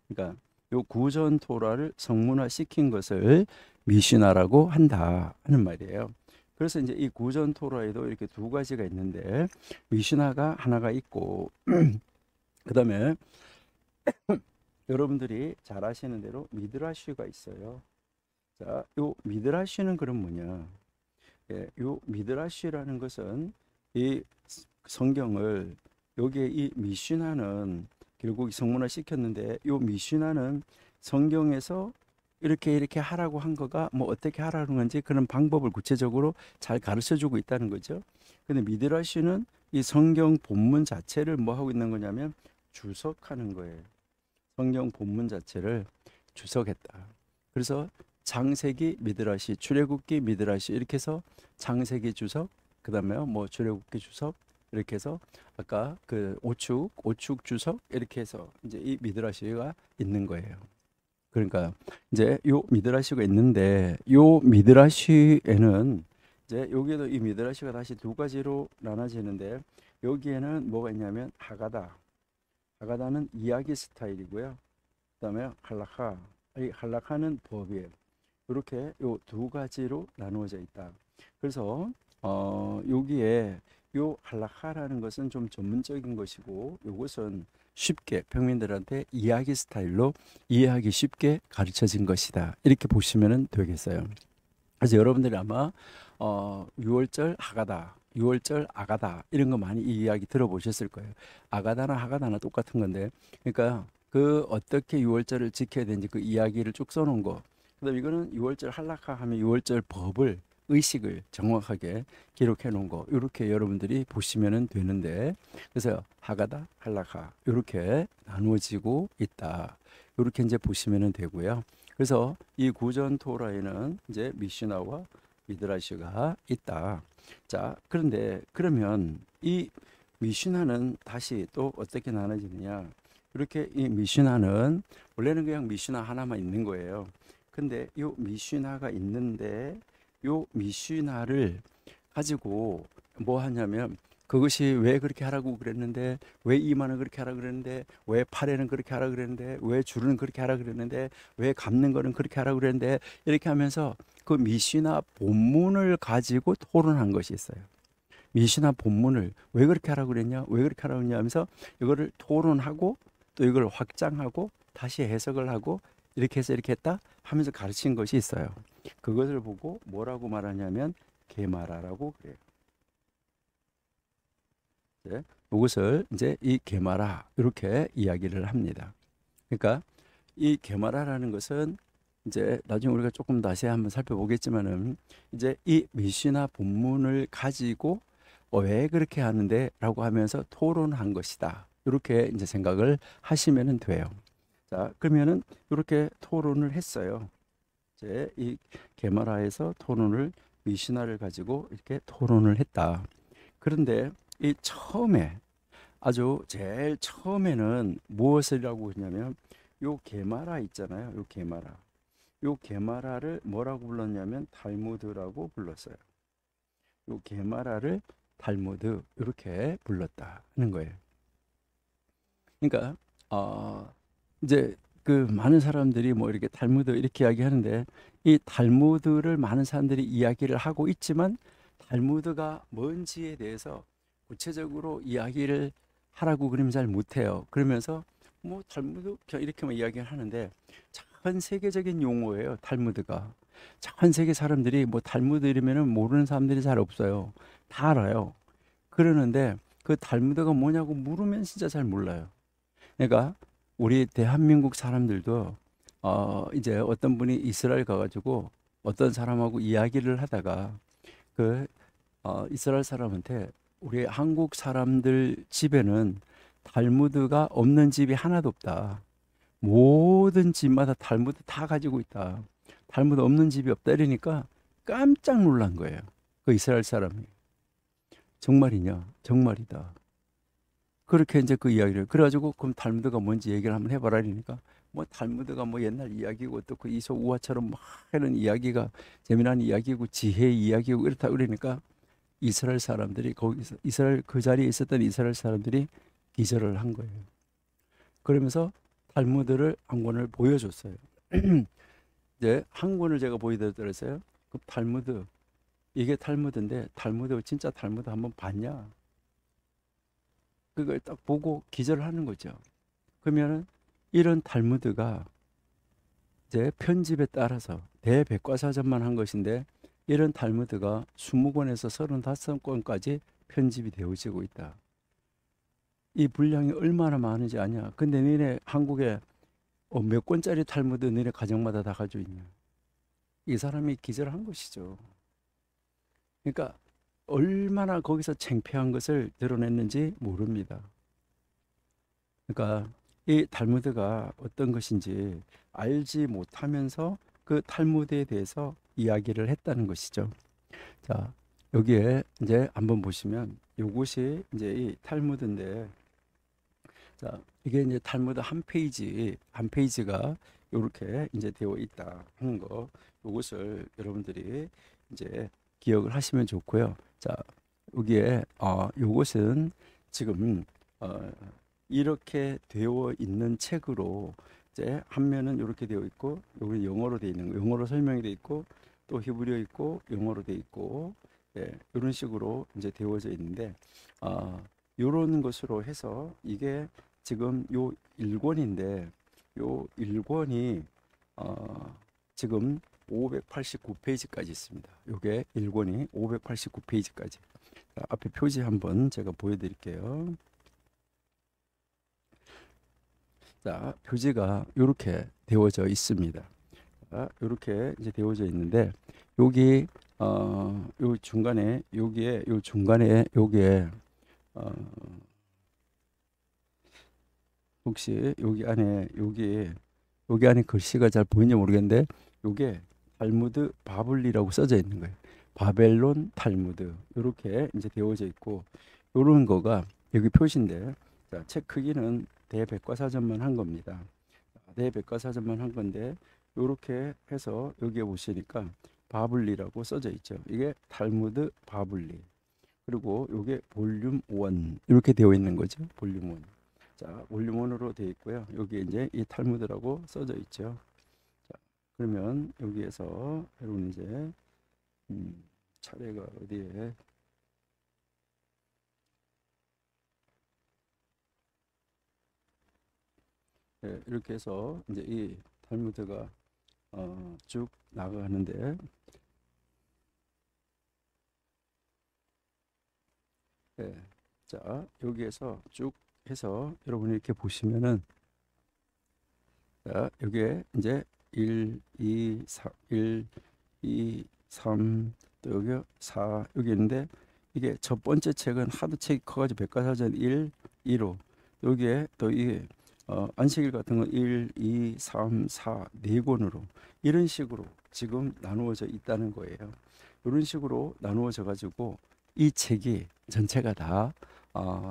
그러니까 요 구전 토라를 성문화 시킨 것을 미신화라고 한다 하는 말이에요. 그래서 이제 이 구전 토라에도 이렇게 두 가지가 있는데 미신화가 하나가 있고 그다음에 여러분들이 잘 아시는 대로 미드라시가 있어요. 자, 요 미드라시는 그럼 뭐냐? 예, 요 미드라시라는 것은 이 성경을 여기에 이 미신화는 결국 성문화 시켰는데 요 미신화는 성경에서 이렇게 하라고 한 거가 뭐 어떻게 하라는 건지 그런 방법을 구체적으로 잘 가르쳐 주고 있다는 거죠. 근데 미드라시는 이 성경 본문 자체를 뭐 하고 있는 거냐면 주석하는 거예요. 성경 본문 자체를 주석했다. 그래서 창세기 미드라시, 출애굽기 미드라시 이렇게 해서 창세기 주석, 그다음에 뭐 출애굽기 주석 이렇게 해서 아까 그 오축 주석 이렇게 해서 이제 이 미드라시가 있는 거예요. 그러니까 이제 요 미드라시가 있는데 요 미드라시에는 이제 여기에도 이 미드라시가 다시 두 가지로 나눠지는데 여기에는 뭐가 있냐면 하가다는 이야기 스타일이고요. 그다음에 할라카, 이 할라카는 법이에요. 이렇게 요 두 가지로 나누어져 있다. 그래서 여기에 요 할라카라는 것은 좀 전문적인 것이고 요것은 쉽게 평민들한테 이야기 스타일로 이해하기 쉽게 가르쳐진 것이다. 이렇게 보시면 되겠어요. 그래서 여러분들이 아마 6월절 하가다, 6월절 아가다 이런 거 많이 이 이야기 들어보셨을 거예요. 아가다나 하가다나 똑같은 건데, 그러니까 그 어떻게 6월절을 지켜야 되는지 그 이야기를 쭉 써놓은 거. 그다음 이거는 6월절 할라카 하면 6월절 법을 의식을 정확하게 기록해 놓은 거 이렇게 여러분들이 보시면 되는데 그래서 하가다 할라카 이렇게 나누어지고 있다 이렇게 이제 보시면 되고요. 그래서 이 구전 토라에는 이제 미시나와 미드라시가 있다. 자, 그런데 그러면 이 미시나는 다시 또 어떻게 나눠지느냐? 이렇게 이 미시나는 원래는 그냥 미시나 하나만 있는 거예요. 근데 이 미시나가 있는데 요 미시나를 가지고 뭐 하냐면 그것이 왜 그렇게 하라고 그랬는데 왜 이마는 그렇게 하라 그랬는데 왜 팔에는 그렇게 하라 그랬는데 왜 줄은 그렇게 하라 그랬는데 왜 감는 거는 그렇게 하라 그랬는데 이렇게 하면서 그 미시나 본문을 가지고 토론한 것이 있어요. 미시나 본문을 왜 그렇게 하라 그랬냐 왜 그렇게 하라 그랬냐 하면서 이거를 토론하고 또 이걸 확장하고 다시 해석을 하고 이렇게 해서 이렇게 했다 하면서 가르친 것이 있어요. 그것을 보고 뭐라고 말하냐면 게마라라고 그래요. 네, 이것을 이제 이 게마라 이렇게 이야기를 합니다. 그러니까 이 게마라라는 것은 이제 나중에 우리가 조금 다시 한번 살펴보겠지만은 이제 이 미시나 본문을 가지고 왜 그렇게 하는데라고 하면서 토론한 것이다. 이렇게 이제 생각을 하시면 돼요. 자, 그러면은 이렇게 토론을 했어요. 이제 이 게마라에서 토론을 미시나를 가지고 이렇게 토론을 했다. 그런데 이 처음에 아주 제일 처음에는 무엇이라고 했냐면 요 게마라 있잖아요. 요 게마라를 뭐라고 불렀냐면 탈무드라고 불렀어요. 요 게마라를 탈무드 이렇게 불렀다 하는 거예요. 그러니까 이제 그 많은 사람들이 뭐 이렇게 탈무드 이렇게 이야기하는데 이 탈무드를 많은 사람들이 이야기를 하고 있지만 탈무드가 뭔지에 대해서 구체적으로 이야기를 하라고 그러면 잘 못해요. 그러면서 뭐 탈무드 이렇게만 이야기를 하는데 전 세계적인 용어예요. 탈무드가. 전 세계 사람들이 뭐 탈무드 이러면은 모르는 사람들이 잘 없어요. 다 알아요. 그러는데 그 탈무드가 뭐냐고 물으면 진짜 잘 몰라요. 그러니까 우리 대한민국 사람들도 이제 어떤 분이 이스라엘 가가지고 어떤 사람하고 이야기를 하다가 그 이스라엘 사람한테 우리 한국 사람들 집에는 탈무드가 없는 집이 하나도 없다. 모든 집마다 탈무드 다 가지고 있다. 탈무드 없는 집이 없다 이러니까 깜짝 놀란 거예요. 그 이스라엘 사람이. 정말이냐? 정말이다. 그렇게 이제 그 이야기를 그래가지고 그럼 탈무드가 뭔지 얘기를 한번 해봐라 이러니까 뭐 탈무드가 뭐 옛날 이야기고 또 그 이솝 우화처럼 막 하는 이야기가 재미난 이야기고 지혜 이야기고 이렇다 그러니까 이스라엘 사람들이 거기서 이스라엘 그 자리에 있었던 이스라엘 사람들이 기절을 한 거예요. 그러면서 탈무드를 한 권을 보여줬어요. 이제 한 권을 제가 보여드렸어요. 그 탈무드 이게 탈무드인데 탈무드 진짜 탈무드 한번 봤냐? 그걸 딱 보고 기절을 하는 거죠. 그러면은 이런 탈무드가 이제 편집에 따라서 대백과사전만 한 것인데 이런 탈무드가 20권에서 35권까지 편집이 되어지고 있다. 이 분량이 얼마나 많은지 아냐? 근데 너네 한국에 몇 권짜리 탈무드 너네 가정마다 다 가지고 있냐? 이 사람이 기절한 것이죠. 그러니까 얼마나 거기서 창피한 것을 드러냈는지 모릅니다. 그러니까 이 탈무드가 어떤 것인지 알지 못하면서 그 탈무드에 대해서 이야기를 했다는 것이죠. 자, 여기에 이제 한번 보시면 이것이 이제 이 탈무드인데, 자, 이게 이제 탈무드 한 페이지 한 페이지가 이렇게 이제 되어 있다 하는 거, 이것을 여러분들이 이제 기억을 하시면 좋고요. 자, 여기에 이것은 지금 어, 이렇게 되어 있는 책으로 이제 한 면은 이렇게 되어 있고 여기 영어로 되어 있는 거, 영어로 설명이 되어 있고 또 히브리어 있고 영어로 되어 있고 이런 식으로 이제 되어져 있는데 이런 것으로 해서 이게 지금 요 1권인데 요 1권이 지금 589페이지까지 있습니다. 요게 1권이 589페이지까지. 앞에 표지 한번 제가 보여드릴게요. 자, 표지가 이렇게 되어져 있습니다. 이렇게 이제 되어져 있는데 여기 요 중간에 여기에 요 중간에 요게 혹시 여기 안에 글씨가 잘 보이는지 모르겠는데 요게 탈무드 바블리라고 써져 있는 거예요. 바벨론 탈무드 이렇게 이제 되어져 있고 요런 거가 여기 표시인데 자, 책 크기는 대백과사전만 한 겁니다. 대백과사전만 한 건데 요렇게 해서 여기에 보시니까 바블리라고 써져 있죠. 이게 탈무드 바블리. 그리고 요게 볼륨 1 이렇게 되어 있는 거죠. 볼륨 1. 자, 볼륨 1으로 되어 있고요. 여기 이제 이 탈무드라고 써져 있죠. 자, 그러면 여기에서 여러분 이제 차례가 어디에 이렇게 해서 이제 이 탈무드가 쭉 나가는데 자, 여기에서 쭉 해서 여러분이 이렇게 보시면은 자, 여기에 이제 1, 2, 3, 1, 2, 3, 또 여기 4 여기 있는데 이게 첫 번째 책은 하도 책이 커가지고 백과사전 1, 2로 여기에 또 이 안식일 같은 건 1, 2, 3, 4 네 권으로 이런 식으로 지금 나누어져 있다는 거예요. 이런 식으로 나누어져 가지고 이 책이 전체가 다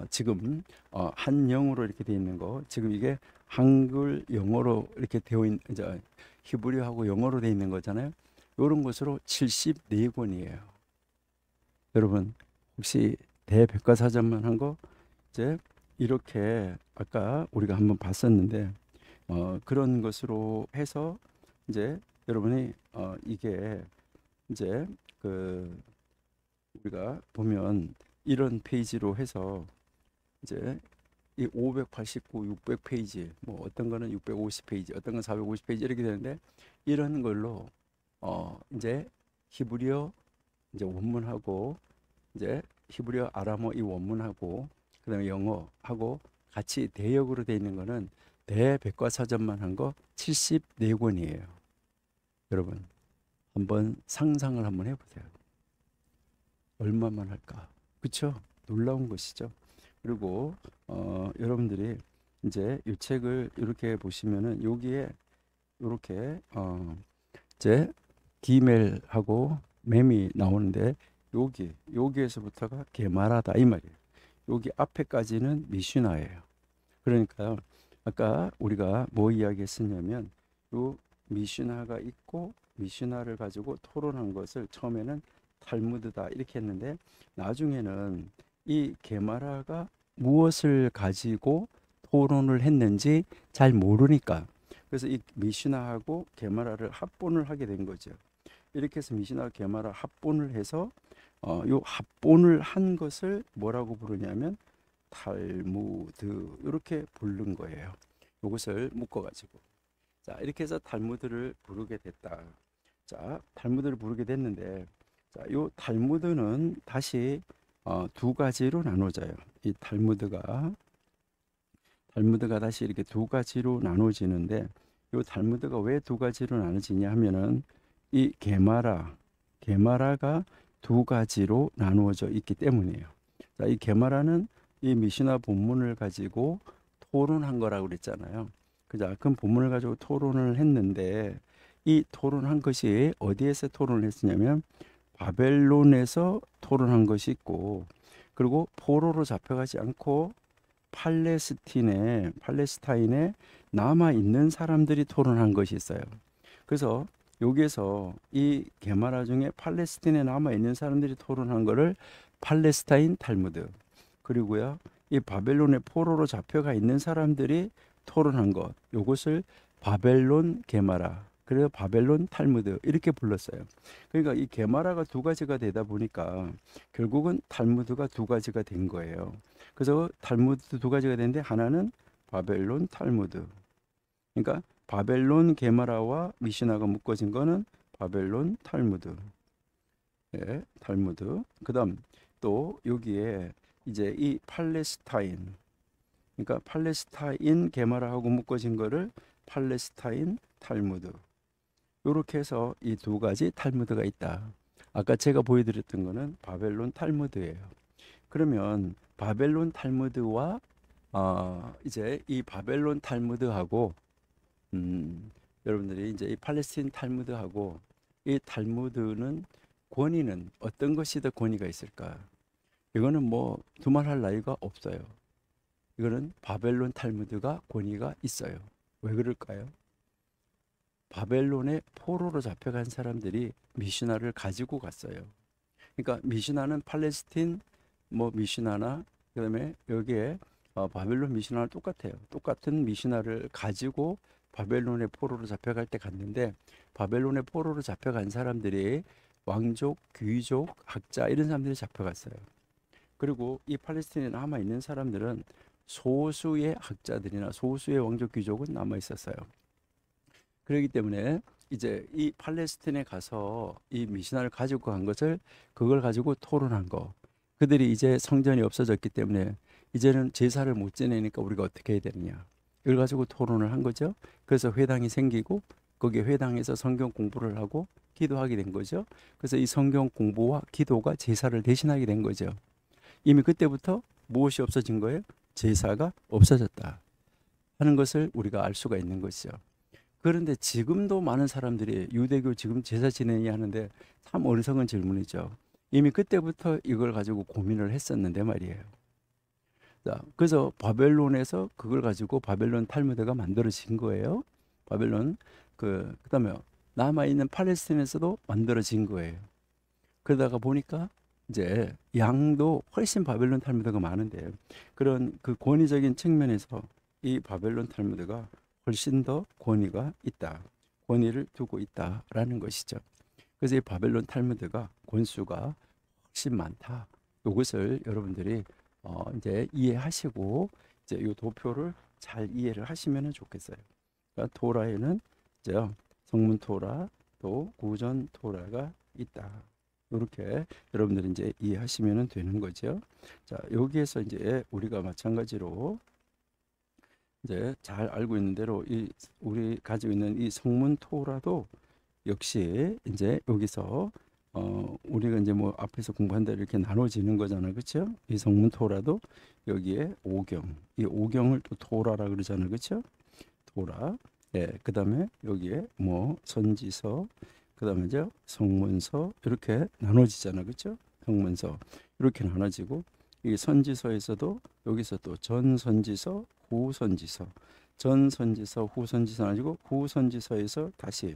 지금 한 영어로 이렇게 되어 있는 거 지금 이게 한글 영어로 이렇게 되어 있는 이제 히브리어하고 영어로 되어 있는 거잖아요. 이런 것으로 74권이에요. 여러분 혹시 대백과사전만 한 거 이제 이렇게 아까 우리가 한번 봤었는데 그런 것으로 해서 이제 여러분이 이게 이제 그 우리가 보면 이런 페이지로 해서 이제 이 589, 600페이지 뭐 어떤 거는 650페이지 어떤 건 450페이지 이렇게 되는데 이런 걸로 이제 히브리어 이제 원문하고 이제 히브리어 아람어 이 원문하고 그다음에 영어하고 같이 대역으로 돼 있는 거는 대백과사전만 한 거 74권이에요. 여러분 한번 상상을 한번 해보세요. 얼마만 할까? 그쵸? 놀라운 것이죠. 그리고 여러분들이 이제 이 책을 이렇게 보시면은 여기에 이렇게 이제 기멜하고 맴이 나오는데 여기에서부터가 게마라다 이 말이에요. 여기 앞에까지는 미슈나예요. 그러니까 아까 우리가 뭐 이야기했었냐면 요 미슈나가 있고 미슈나를 가지고 토론한 것을 처음에는 탈무드다 이렇게 했는데 나중에는 이 게마라가 무엇을 가지고 토론을 했는지 잘 모르니까 그래서 이 미슈나하고 게마라를 합본을 하게 된 거죠. 이렇게 해서 미시나 게마라 합본을 해서 요 합본을 한 것을 뭐라고 부르냐면 탈무드 이렇게 부른 거예요. 이것을 묶어가지고 자 이렇게 해서 탈무드를 부르게 됐다. 자 탈무드를 부르게 됐는데 자요 탈무드는 다시 두 가지로 나눠져요. 이 탈무드가 다시 이렇게 두 가지로 나눠지는데 요 탈무드가 왜 두 가지로 나눠지냐 하면은 이 게마라가 두 가지로 나누어져 있기 때문이에요. 자, 이 게마라는 이 미시나 본문을 가지고 토론한 거라고 그랬잖아요. 그죠? 그 본문을 가지고 토론을 했는데 이 토론한 것이 어디에서 토론을 했으냐면 바벨론에서 토론한 것이 있고 그리고 포로로 잡혀가지 않고 팔레스타인에 남아 있는 사람들이 토론한 것이 있어요. 그래서 여기에서 이 게마라 중에 팔레스타인에 남아 있는 사람들이 토론한 거를 팔레스타인 탈무드 그리고요 이 바벨론의 포로로 잡혀가 있는 사람들이 토론한 것 요것을 바벨론 게마라 그래서 바벨론 탈무드 이렇게 불렀어요. 그러니까 이 게마라가 두 가지가 되다 보니까 결국은 탈무드가 두 가지가 된 거예요. 그래서 탈무드 두 가지가 되는데 하나는 바벨론 탈무드 그러니까 바벨론 게마라와 미시나가 묶어진 거는 바벨론 탈무드. 예, 탈무드. 그다음 또 여기에 이제 이 팔레스타인 그러니까 팔레스타인 게마라하고 묶어진 거를 팔레스타인 탈무드. 이렇게 해서 이 두 가지 탈무드가 있다. 아까 제가 보여드렸던 거는 바벨론 탈무드예요. 그러면 바벨론 탈무드와 이제 이 바벨론 탈무드하고 여러분들이 이제 이 팔레스틴 탈무드하고 이 탈무드는 권위는 어떤 것이 더 권위가 있을까? 이거는 뭐 두말할 나위가 없어요. 이거는 바벨론 탈무드가 권위가 있어요. 왜 그럴까요? 바벨론의 포로로 잡혀간 사람들이 미시나를 가지고 갔어요. 그러니까 미시나는 팔레스틴 뭐 미시나나 그다음에 여기에 바벨론 미시나랑 똑같아요. 똑같은 미시나를 가지고 바벨론의 포로로 잡혀갈 때 갔는데 바벨론의 포로로 잡혀간 사람들이 왕족, 귀족, 학자 이런 사람들이 잡혀갔어요. 그리고 이 팔레스틴에 남아 있는 사람들은 소수의 학자들이나 소수의 왕족, 귀족은 남아 있었어요. 그렇기 때문에 이제 이 팔레스틴에 가서 이 미시나를 가지고 간 것을 그걸 가지고 토론한 거. 그들이 이제 성전이 없어졌기 때문에 이제는 제사를 못 지내니까 우리가 어떻게 해야 되느냐. 이걸 가지고 토론을 한 거죠. 그래서 회당이 생기고 거기에 회당에서 성경 공부를 하고 기도하게 된 거죠. 그래서 이 성경 공부와 기도가 제사를 대신하게 된 거죠. 이미 그때부터 무엇이 없어진 거예요? 제사가 없어졌다 하는 것을 우리가 알 수가 있는 것이죠. 그런데 지금도 많은 사람들이 유대교 지금 제사 지내냐 하는데 참 어리석은 질문이죠. 이미 그때부터 이걸 가지고 고민을 했었는데 말이에요. 자, 그래서 바벨론에서 그걸 가지고 바벨론 탈무드가 만들어진 거예요. 바벨론 그다음에 남아 있는 팔레스틴에서도 만들어진 거예요. 그러다가 보니까 이제 양도 훨씬 바벨론 탈무드가 많은데 그런 그 권위적인 측면에서 이 바벨론 탈무드가 훨씬 더 권위가 있다. 권위를 두고 있다라는 것이죠. 그래서 이 바벨론 탈무드가 권수가 훨씬 많다. 이것을 여러분들이 이제 이해하시고 이제 이 도표를 잘 이해를 하시면 좋겠어요. 그러니까 토라에는 이제 성문 토라, 또 구전 토라가 있다. 이렇게 여러분들이 이제 이해하시면 되는 거죠. 자, 여기에서 이제 우리가 마찬가지로 이제 잘 알고 있는 대로 이 우리 가지고 있는 이 성문 토라도 역시 이제 여기서 우리가 이제 뭐 앞에서 공부한 대로 이렇게 나눠지는 거잖아요. 그렇죠? 이 성문 토라도 여기에 오경, 이 오경을 또 토라라 그러잖아요. 그렇죠? 토라. 예, 그다음에 여기에 뭐 선지서, 그다음에 이제 성문서 이렇게 나눠지잖아요. 그렇죠? 성문서 이렇게 나눠지고 이 선지서에서도 여기서 또 전선지서, 후선지서, 전선지서, 후선지서 나눠지고 후선지서에서 다시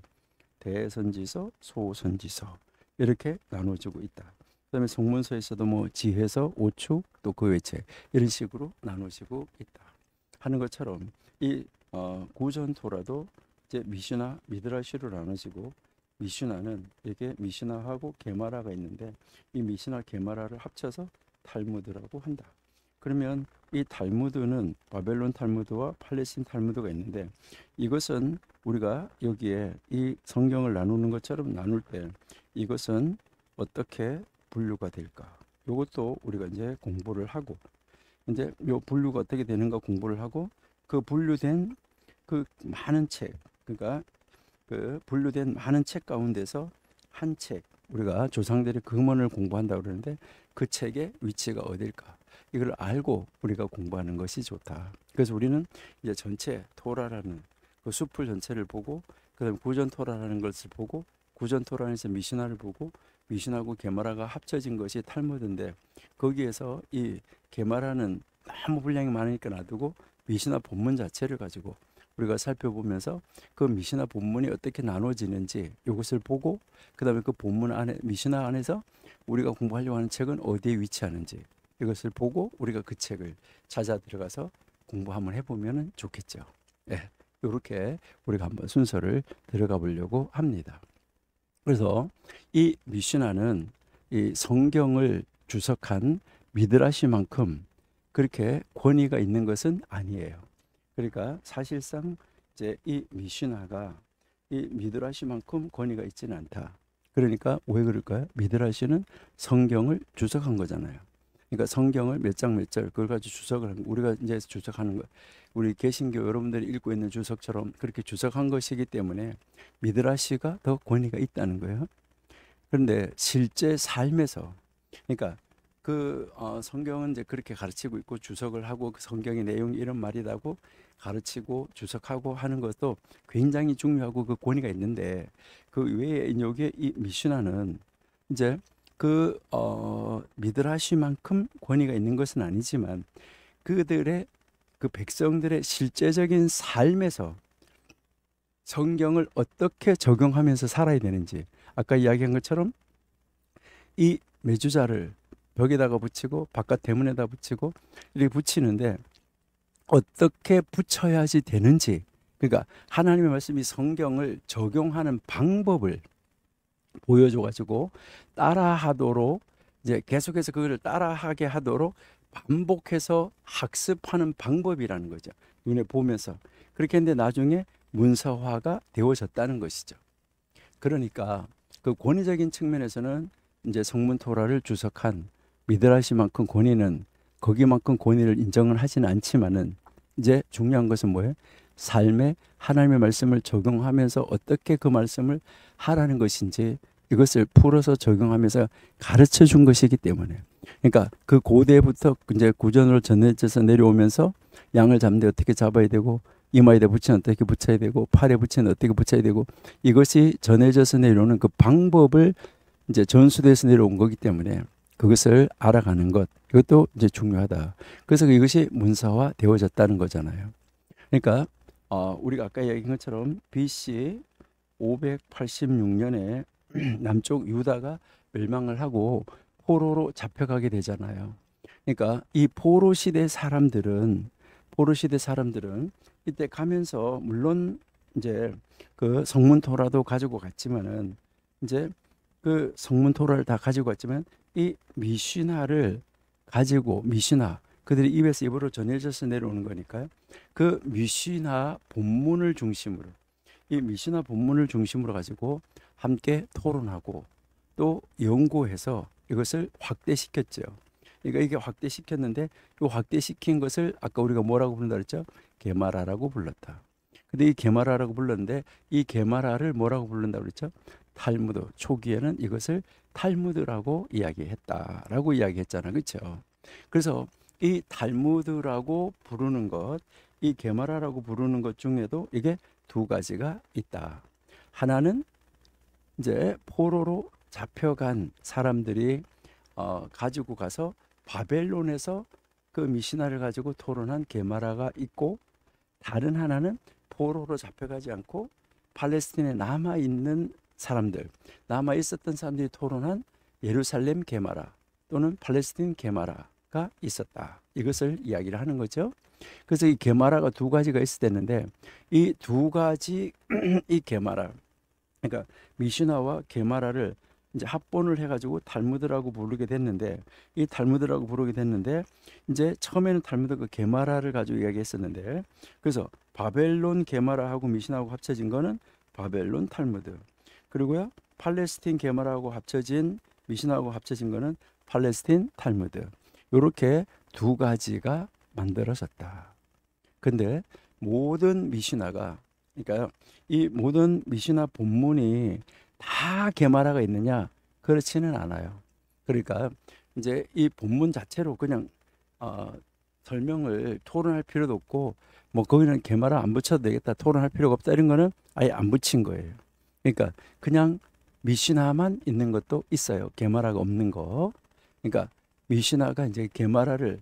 대선지서, 소선지서 이렇게 나눠지고 있다. 그다음에 성문서에서도 뭐 지혜서, 오축, 또 그 외체 이런 식으로 나눠지고 있다 하는 것처럼 이 구전토라도 이제 미슈나, 미드라시로 나눠지고 미슈나는 이렇게 미슈나하고 게마라가 있는데 이 미슈나 게마라를 합쳐서 탈무드라고 한다. 그러면 이 탈무드는 바벨론 탈무드와 팔레스틴 탈무드가 있는데 이것은 우리가 여기에 이 성경을 나누는 것처럼 나눌 때 이것은 어떻게 분류가 될까? 이것도 우리가 이제 공부를 하고 이제 요 분류가 어떻게 되는가 공부를 하고 그 분류된 그 많은 책, 그러니까 그 분류된 많은 책 가운데서 한 책, 우리가 조상들의 금원을 공부한다고 그러는데 그 책의 위치가 어딜까? 이걸 알고 우리가 공부하는 것이 좋다. 그래서 우리는 이제 전체 토라라는 그 숲을 전체를 보고 그다음에 구전 토라라는 것을 보고 구전 토라에서 미시나를 보고 미시나하고 게마라가 합쳐진 것이 탈무드인데 거기에서 이 게마라는 너무 분량이 많으니까 놔두고 미시나 본문 자체를 가지고 우리가 살펴보면서 그 미시나 본문이 어떻게 나눠지는지 이것을 보고 그다음에 그 본문 안에 미시나 안에서 우리가 공부하려고 하는 책은 어디에 위치하는지 이것을 보고 우리가 그 책을 찾아 들어가서 공부 한번 해보면 좋겠죠. 예, 이렇게 우리가 한번 순서를 들어가 보려고 합니다. 그래서 이 미시나는 이 성경을 주석한 미드라시만큼 그렇게 권위가 있는 것은 아니에요. 그러니까 사실상 이제 이 미시나가 이 미드라시만큼 권위가 있지는 않다. 그러니까 왜 그럴까요? 미드라시는 성경을 주석한 거잖아요. 그러니까 성경을 몇 장 몇 절 그걸 가지고 주석을 하는 거. 우리가 이제 주석하는 거, 우리 개신교 여러분들이 읽고 있는 주석처럼 그렇게 주석한 것이기 때문에 미드라시가 더 권위가 있다는 거예요. 그런데 실제 삶에서, 그러니까 그 성경은 이제 그렇게 가르치고 있고 주석을 하고 그 성경의 내용이 이런 말이라고 가르치고 주석하고 하는 것도 굉장히 중요하고 그 권위가 있는데 그 외에 여기에 이 미슈나는 이제 그 미드라시만큼 권위가 있는 것은 아니지만 그들의 그 백성들의 실제적인 삶에서 성경을 어떻게 적용하면서 살아야 되는지 아까 이야기한 것처럼 이 메주자를 벽에다가 붙이고 바깥 대문에다 붙이고 이렇게 붙이는데 어떻게 붙여야지 되는지, 그러니까 하나님의 말씀이 성경을 적용하는 방법을 보여줘 가지고 따라하도록 이제 계속해서 그거를 따라하게 하도록 반복해서 학습하는 방법이라는 거죠. 눈에 보면서 그렇게 했는데 나중에 문서화가 되어졌다는 것이죠. 그러니까 그 권위적인 측면에서는 이제 성문 토라를 주석한 미드라시만큼 권위는 거기만큼 권위를 인정을 하지는 않지만은 이제 중요한 것은 뭐예요? 삶에 하나님의 말씀을 적용하면서 어떻게 그 말씀을 하라는 것인지 이것을 풀어서 적용하면서 가르쳐 준 것이기 때문에, 그러니까 그 고대부터 이제 구전으로 전해져서 내려오면서 양을 잡는데 어떻게 잡아야 되고 이마에다 붙이면 어떻게 붙여야 되고 팔에 붙이면 어떻게 붙여야 되고 이것이 전해져서 내려오는 그 방법을 이제 전수돼서 내려온 거기 때문에 그것을 알아가는 것, 이것도 이제 중요하다. 그래서 이것이 문서화 되어졌다는 거잖아요. 그러니까 우리가 아까 얘기한 것처럼 BC 586년에 남쪽 유다가 멸망을 하고 포로로 잡혀가게 되잖아요. 그러니까 이 포로 시대 사람들은 이때 가면서 물론 이제 그 성문 토라도 가지고 갔지만은 이제 그 성문 토라를 다 가지고 갔지만 이 미시나를 가지고 미시나 그들이 입에서 입으로 전해져서 내려오는 거니까요. 그 미시나 본문을 중심으로 이 미시나 본문을 중심으로 가지고 함께 토론하고 또 연구해서 이것을 확대시켰죠. 그러니까 이게 확대시켰는데 이 확대시킨 것을 아까 우리가 뭐라고 부른다 그랬죠? 게마라라고 불렀다. 근데 이 게마라라고 불렀는데 이 게마라를 뭐라고 부른다 그랬죠? 탈무드. 초기에는 이것을 탈무드라고 이야기했다라고 이야기했잖아. 그렇죠? 그래서 이 탈무드라고 부르는 것, 이 게마라라고 부르는 것 중에도 이게 두 가지가 있다. 하나는 이제 포로로 잡혀간 사람들이 가지고 가서 바벨론에서 그 미시나를 가지고 토론한 게마라가 있고, 다른 하나는 포로로 잡혀가지 않고 팔레스틴에 남아 있는 사람들, 남아 있었던 사람들이 토론한 예루살렘 게마라 또는 팔레스틴 게마라가 있었다. 이것을 이야기를 하는 거죠. 그래서 이 게마라가 두 가지가 있었는데 이 두 가지 이 게마라, 그러니까 미시나와 게마라를 이제 합본을 해가지고 탈무드라고 부르게 됐는데, 이 탈무드라고 부르게 됐는데 이제 처음에는 탈무드가 게마라를 가지고 이야기했었는데, 그래서 바벨론 게마라하고 미시나하고 합쳐진 거는 바벨론 탈무드, 그리고요 팔레스틴 게마라하고 합쳐진 미시나하고 합쳐진 거는 팔레스틴 탈무드, 이렇게 두 가지가 만들어졌다. 근데 모든 미시나가, 그러니까 이 모든 미시나 본문이 다 게마라가 있느냐? 그렇지는 않아요. 그러니까 이제 이 본문 자체로 그냥 설명을 토론할 필요도 없고, 뭐 거기는 게마라 안 붙여도 되겠다, 토론할 필요가 없다, 이런 거는 아예 안 붙인 거예요. 그러니까 그냥 미시나만 있는 것도 있어요. 게마라가 없는 거. 그러니까 미시나가 이제 게마라를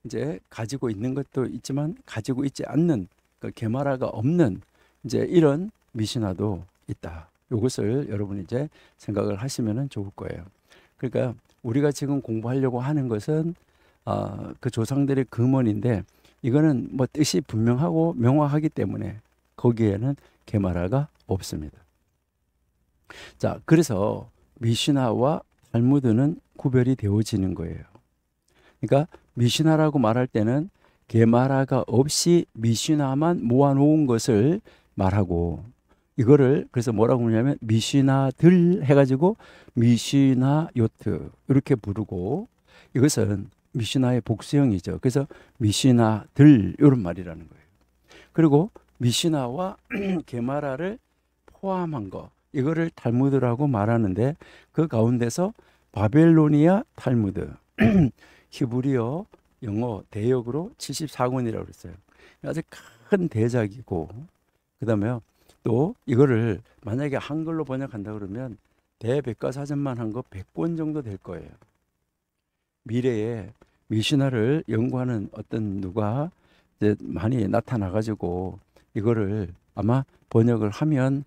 이제 가지고 있는 것도 있지만 가지고 있지 않는, 그 게마라가 없는 이제 이런 미시나도 있다. 이것을 여러분이 이제 생각을 하시면 좋을 거예요. 그러니까 우리가 지금 공부하려고 하는 것은 그 조상들의 금원인데, 이거는 뭐 뜻이 분명하고 명확하기 때문에 거기에는 게마라가 없습니다. 자, 그래서 미시나와 탈무드는 구별이 되어지는 거예요. 그러니까 미시나라고 말할 때는 게마라가 없이 미시나만 모아놓은 것을 말하고, 이거를 그래서 뭐라고 부르냐면 미시나들 해가지고 미시나 요트 이렇게 부르고, 이것은 미시나의 복수형이죠. 그래서 미시나들 이런 말이라는 거예요. 그리고 미시나와 게마라를 포함한 거, 이거를 탈무드라고 말하는데, 그 가운데서 바벨로니아 탈무드 히브리어, 영어, 대역으로 74권이라고 그랬어요. 아주 큰 대작이고, 그 다음에 또 이거를 만약에 한글로 번역한다 그러면 대백과사전만 한 거 100권 정도 될 거예요. 미래에 미시나를 연구하는 어떤 누가 이제 많이 나타나가지고 이거를 아마 번역을 하면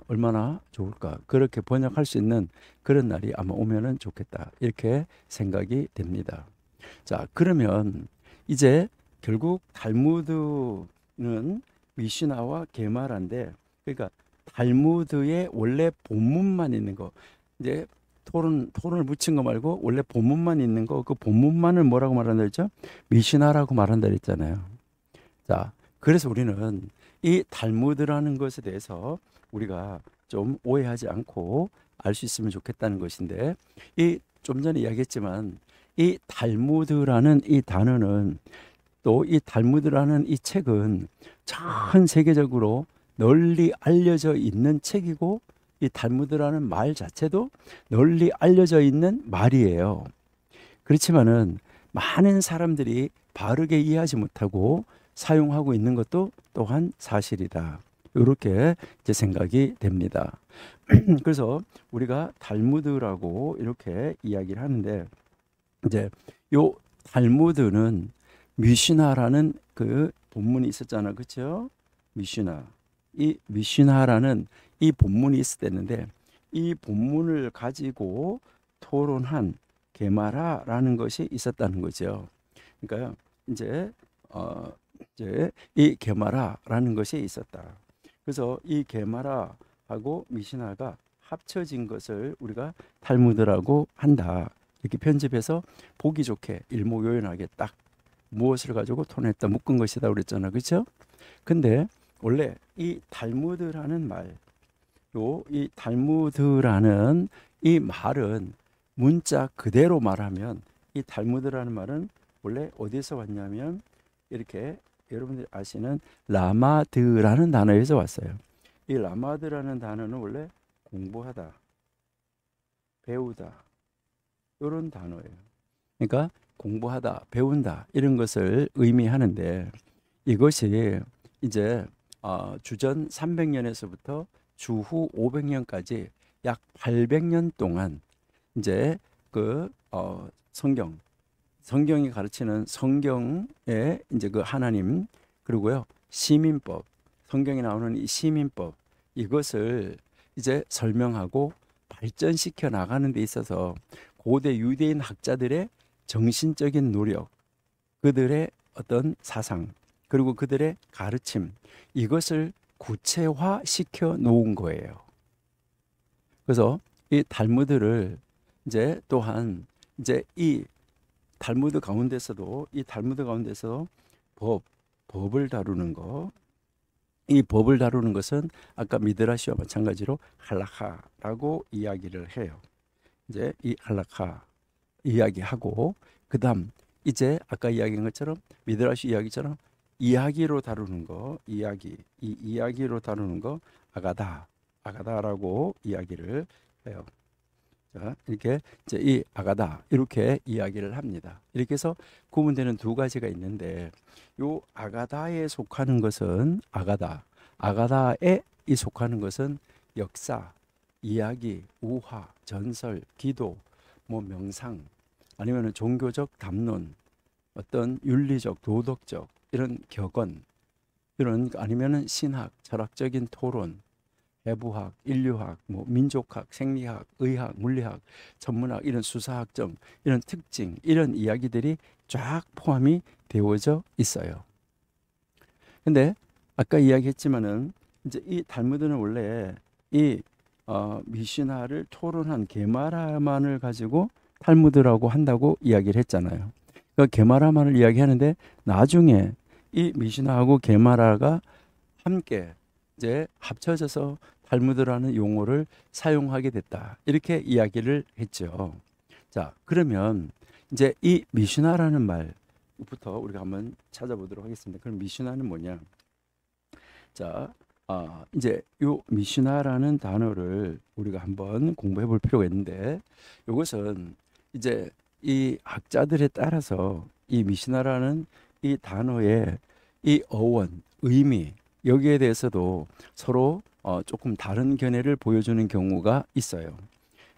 얼마나 좋을까, 그렇게 번역할 수 있는 그런 날이 아마 오면은 좋겠다, 이렇게 생각이 됩니다. 자, 그러면 이제 결국 탈무드는 미시나와 게마라인데, 그러니까 탈무드의 원래 본문만 있는 거, 이제 토론을 붙인 거 말고 원래 본문만 있는 거, 그 본문만을 뭐라고 말한다 했죠? 미시나라고 말한다 했잖아요. 자, 그래서 우리는 이 탈무드라는 것에 대해서 우리가 좀 오해하지 않고 알 수 있으면 좋겠다는 것인데, 이 좀 전에 이야기했지만 이 탈무드라는 이 단어는, 또 이 탈무드라는 이 책은 전 세계적으로 널리 알려져 있는 책이고, 이 탈무드라는 말 자체도 널리 알려져 있는 말이에요. 그렇지만은 많은 사람들이 바르게 이해하지 못하고 사용하고 있는 것도 또한 사실이다. 이렇게 이제 생각이 됩니다. 그래서 우리가 탈무드라고 이렇게 이야기를 하는데, 이제 요 탈무드는 미시나라는 그 본문이 있었잖아, 그렇죠? 미시나, 이 미시나라는 이 본문이 있었는데, 이 본문을 가지고 토론한 게마라라는 것이 있었다는 거죠. 그러니까 이제 이 게마라라는 것이 있었다. 그래서 이 게마라하고 미시나가 합쳐진 것을 우리가 탈무드라고 한다. 이렇게 편집해서 보기 좋게 일목요연하게 딱 무엇을 가지고 토론했다, 묶은 것이다 그랬잖아, 그렇죠? 근데 원래 이 탈무드라는 말, 이 탈무드라는 이 말은 문자 그대로 말하면 이 탈무드라는 말은 원래 어디서 왔냐면 이렇게 여러분들이 아시는 라마드라는 단어에서 왔어요. 이 라마드라는 단어는 원래 공부하다, 배우다 이런 단어예요. 그러니까 공부하다, 배운다 이런 것을 의미하는데 이것이 이제 주전 300년에서부터 주후 500년까지 약 800년 동안 이제 성경이 가르치는 성경의 이제 그 하나님 그리고요 시민법, 성경에 나오는 이 시민법 이것을 이제 설명하고 발전시켜 나가는 데 있어서 고대 유대인 학자들의 정신적인 노력, 그들의 어떤 사상, 그리고 그들의 가르침 이것을 구체화 시켜 놓은 거예요. 그래서 이 탈무드를 이제 또한 이제 이 탈무드 가운데서도 법을 다루는 거, 이 법을 다루는 것은 아까 미드라시와 마찬가지로 할라카라고 이야기를 해요. 이제 이 할라카 이야기하고 그다음 이제 아까 이야기한 것처럼 미드라시 이야기처럼 이야기로 다루는 거, 이야기로 다루는 거 아가다라고 이야기를 해요. 자, 이렇게 이제 이 아가다 이렇게 이야기를 합니다. 이렇게 해서 구분되는 두 가지가 있는데 요 아가다에 속하는 것은 아가다에 이 속하는 것은 역사, 이야기, 우화, 전설, 기도, 뭐 명상 아니면 종교적 담론, 어떤 윤리적, 도덕적 이런 격언 이런 아니면은 신학, 철학적인 토론, 해부학, 인류학, 뭐 민족학, 생리학, 의학, 물리학, 천문학 이런 수사학점 이런 특징 이런 이야기들이 쫙 포함이 되어져 있어요. 근데 아까 이야기했지만은 이제 이 탈무드는 원래 이 미시나를 토론한 게마라만을 가지고 탈무드라고 한다고 이야기를 했잖아요. 그 게마라만을 이야기하는데 나중에 이 미시나하고 게마라가 함께 이제 합쳐져서 탈무드라는 용어를 사용하게 됐다. 이렇게 이야기를 했죠. 자, 그러면 이제 이 미시나라는 말부터 우리가 한번 찾아보도록 하겠습니다. 그럼 미시나는 뭐냐? 자, 이제 요 미시나라는 단어를 우리가 한번 공부해 볼 필요가 있는데 이것은 이제 이 학자들에 따라서 이 미시나라는 이 단어의 이 어원, 의미 여기에 대해서도 서로 조금 다른 견해를 보여주는 경우가 있어요.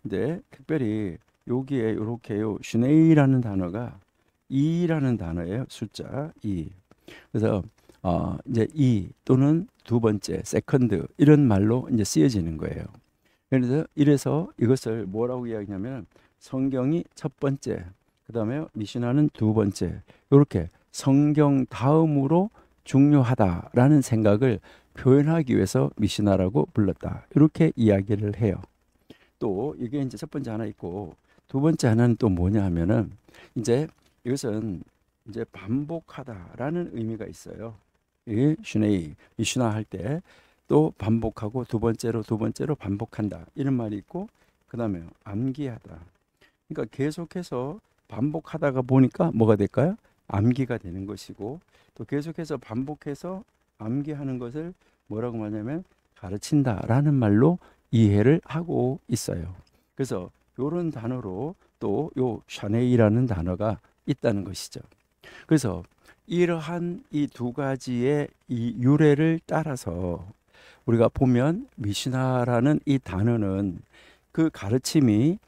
근데 특별히 여기에 이렇게요 슈네이라는 단어가 이라는 단어예요. 숫자 2. 그래서 이제 이 또는 두 번째, 세컨드 이런 말로 이제 쓰여지는 거예요. 그래서 이래서 이것을 뭐라고 이야기하냐면 성경이 첫 번째, 그다음에 미시나는 두 번째. 이렇게 성경 다음으로 중요하다라는 생각을 표현하기 위해서 미시나라고 불렀다. 이렇게 이야기를 해요. 또 이게 이제 첫 번째 하나 있고 두 번째 하나는 또 뭐냐 하면은 이제 이것은 이제 반복하다라는 의미가 있어요. 이 슈네이, 미슈나 할 때 또 반복하고 두 번째로 반복한다 이런 말이 있고 그다음에 암기하다. 그러니까 계속해서 반복하다가 보니까 뭐가 될까요? 암기가 되는 것이고 또 계속해서 반복해서 암기하는 것을 뭐라고 말하냐면 가르친다라는 말로 이해를 하고 있어요. 그래서 이런 단어로 또 요 샤네이라는 단어가 있다는 것이죠. 그래서 이러한 이 두 가지의 이 유래를 따라서 우리가 보면 미시나라는 이 단어는 그 가르침이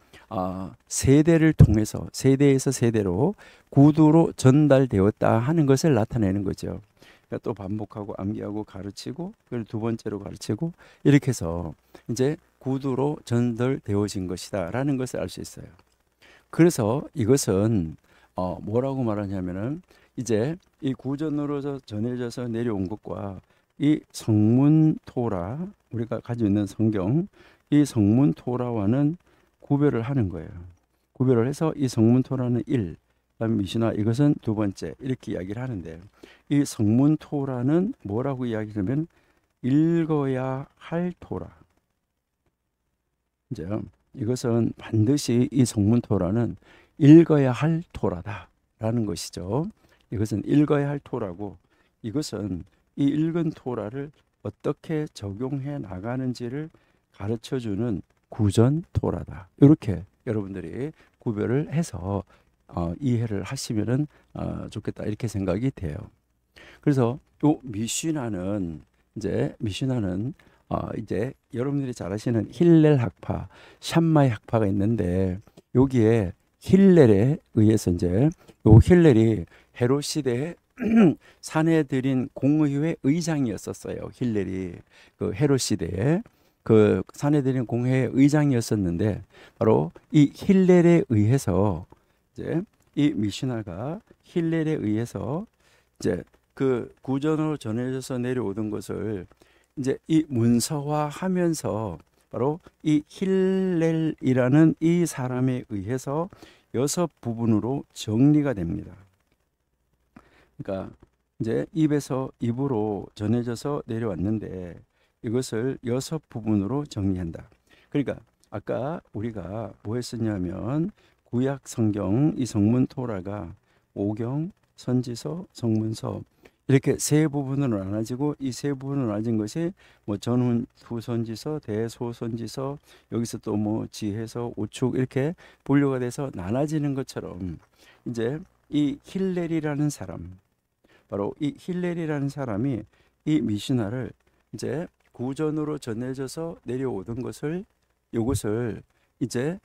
세대를 통해서 세대에서 세대로 구두로 전달되었다 하는 것을 나타내는 거죠. 그러니까 또 반복하고 암기하고 가르치고 그걸 두 번째로 가르치고 이렇게 해서 이제 구두로 전달되어진 것이다라는 것을 알 수 있어요. 그래서 이것은 뭐라고 말하냐면은 이제 이 구전으로 전해져서 내려온 것과 이 성문 토라 우리가 가지고 있는 성경 이 성문 토라와는 구별을 하는 거예요. 구별을 해서 이 성문 토라는 1, 그다음에 미시나 이것은 두 번째 이렇게 이야기를 하는데 이 성문 토라는 뭐라고 이야기하면 읽어야 할 토라. 이제 이것은 반드시 이 성문 토라는 읽어야 할 토라다라는 것이죠. 이것은 읽어야 할 토라고, 이것은 이 읽은 토라를 어떻게 적용해 나가는지를 가르쳐주는 구전 토라다. 이렇게 여러분들이 구별을 해서 이해를 하시면은 좋겠다, 이렇게 생각이 돼요. 그래서 요 미시나는 이제 여러분들이 잘 아시는 힐렐 학파, 샴마이 학파가 있는데, 여기에 힐렐에 의해서 이제 요 힐렐이 헤롯 시대에 사내들인 공의회 의장이었었어요. 힐렐이 그 헤롯 시대에 그 사내들인 공회의 의장이었었는데, 바로 이 힐렐에 의해서 이제 이 미시나가 힐렐에 의해서 이제 그 구전으로 전해져서 내려오던 것을 이제 이 문서화하면서 바로 이 힐렐이라는 이 사람에 의해서 6부분으로 정리가 됩니다. 그러니까 이제 입에서 입으로 전해져서 내려왔는데 이것을 6부분으로 정리한다. 그러니까 아까 우리가 뭐 했었냐면, 구약 성경 이 성문 토라가 오경, 선지서, 성문서 이렇게 세 부분으로 나눠지고, 이 세 부분으로 나눠진 것이 뭐 전후 선지서, 대소선지서, 여기서 또 뭐 지혜서, 오축 이렇게 분류가 돼서 나눠지는 것처럼, 이제 이 힐렐이라는 사람, 바로 이 힐렐이라는 사람이 이 미시나를 이제 구전으로 전해져서 내려오던 것을, 이것을 이제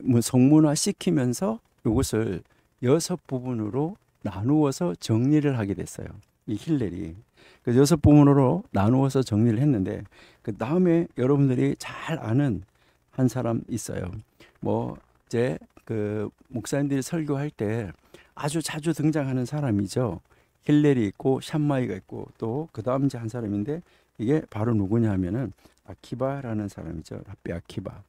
뭐 성문화 시키면서 이것을 6부분으로 나누어서 정리를 하게 됐어요. 이 힐렐이. 그 6부분으로 나누어서 정리를 했는데, 그 다음에 여러분들이 잘 아는 한 사람 있어요. 뭐 이제 그 목사님들이 설교할 때 아주 자주 등장하는 사람이죠. 힐렐이 있고 샴마이가 있고 또 그 다음 이제 한 사람인데, 이게 바로 누구냐 하면은 아키바라는 사람이죠. 랍비 아키바.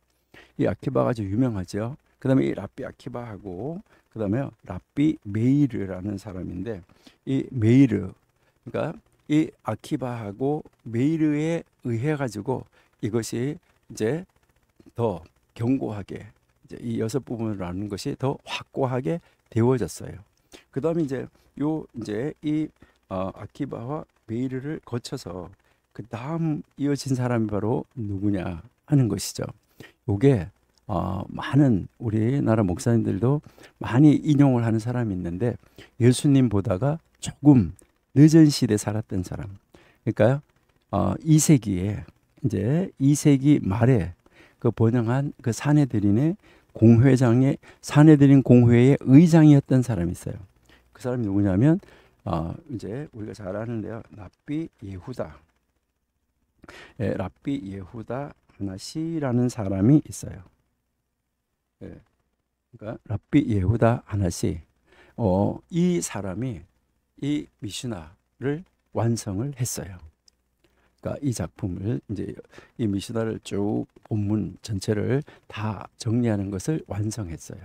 이 아키바가 아주 유명하죠. 그 다음에 이 랍비 아키바하고 그 다음에 랍비 메이르라는 사람인데, 이 메이르, 그러니까 이 아키바하고 메이르에 의해 가지고 이것이 이제 더 견고하게, 이제 이 6부분으로 나누는 것이 더 확고하게 되어졌어요. 그 다음에 이제 이 아키바와 메이르를 거쳐서 그 다음 이어진 사람이 바로 누구냐 하는 것이죠. 요게 많은 우리나라 목사님들도 많이 인용을 하는 사람이 있는데, 예수님보다가 조금 늦은 시대에 살았던 사람. 그러니까 2세기에 이제 2세기 말에 그 번영한 그 사내들인의 공회장의 사내들인 공회의 의장이었던 사람이 있어요. 그 사람이 누구냐면 이제 우리가 잘 아는데요, 랍비 예후다. 랍비 예후다 하나시라는 사람이 있어요. 그러니까 랍비 예후다 하나시, 이 사람이 이 미시나를 완성을 했어요. 그러니까 이 작품을 이제 이 미시나를 쭉 본문 전체를 다 정리하는 것을 완성했어요.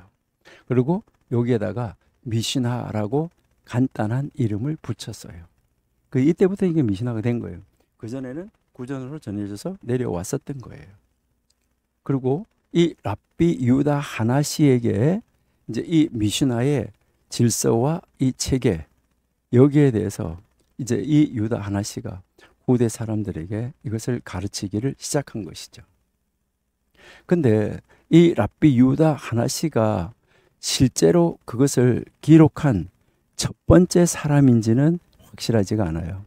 그리고 여기에다가 미시나라고 간단한 이름을 붙였어요. 그 이때부터 이게 미시나가 된 거예요. 그 전에는 구전으로 전해져서 내려왔었던 거예요. 그리고 이 랍비 유다 하나시에게 이제 이 미시나의 질서와 이 체계, 여기에 대해서 이제 이 유다 하나시가 후대 사람들에게 이것을 가르치기를 시작한 것이죠. 근데 이 랍비 유다 하나시가 실제로 그것을 기록한 첫 번째 사람인지는 확실하지가 않아요.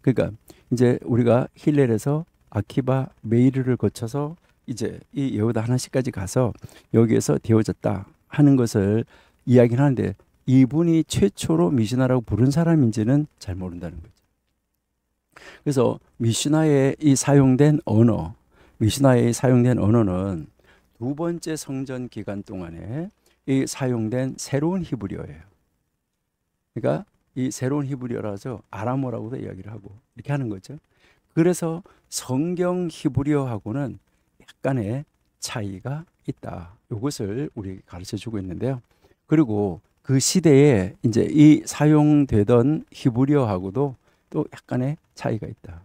그러니까 이제 우리가 힐렐에서 아키바 메이르를 거쳐서 이제 이 여호다 하나씩까지 가서 여기에서 되어졌다 하는 것을 이야기를 하는데, 이분이 최초로 미시나라고 부른 사람인지는 잘 모른다는 거죠. 그래서 미시나에 사용된 언어는 두 번째 성전 기간 동안에 이 사용된 새로운 히브리어예요. 그러니까 이 새로운 히브리어라서 아람어라고도 이야기를 하고 이렇게 하는 거죠. 그래서 성경 히브리어하고는 약간의 차이가 있다. 이것을 우리 가르쳐 주고 있는데요. 그리고 그 시대에 이제 이 사용되던 히브리어하고도 또 약간의 차이가 있다.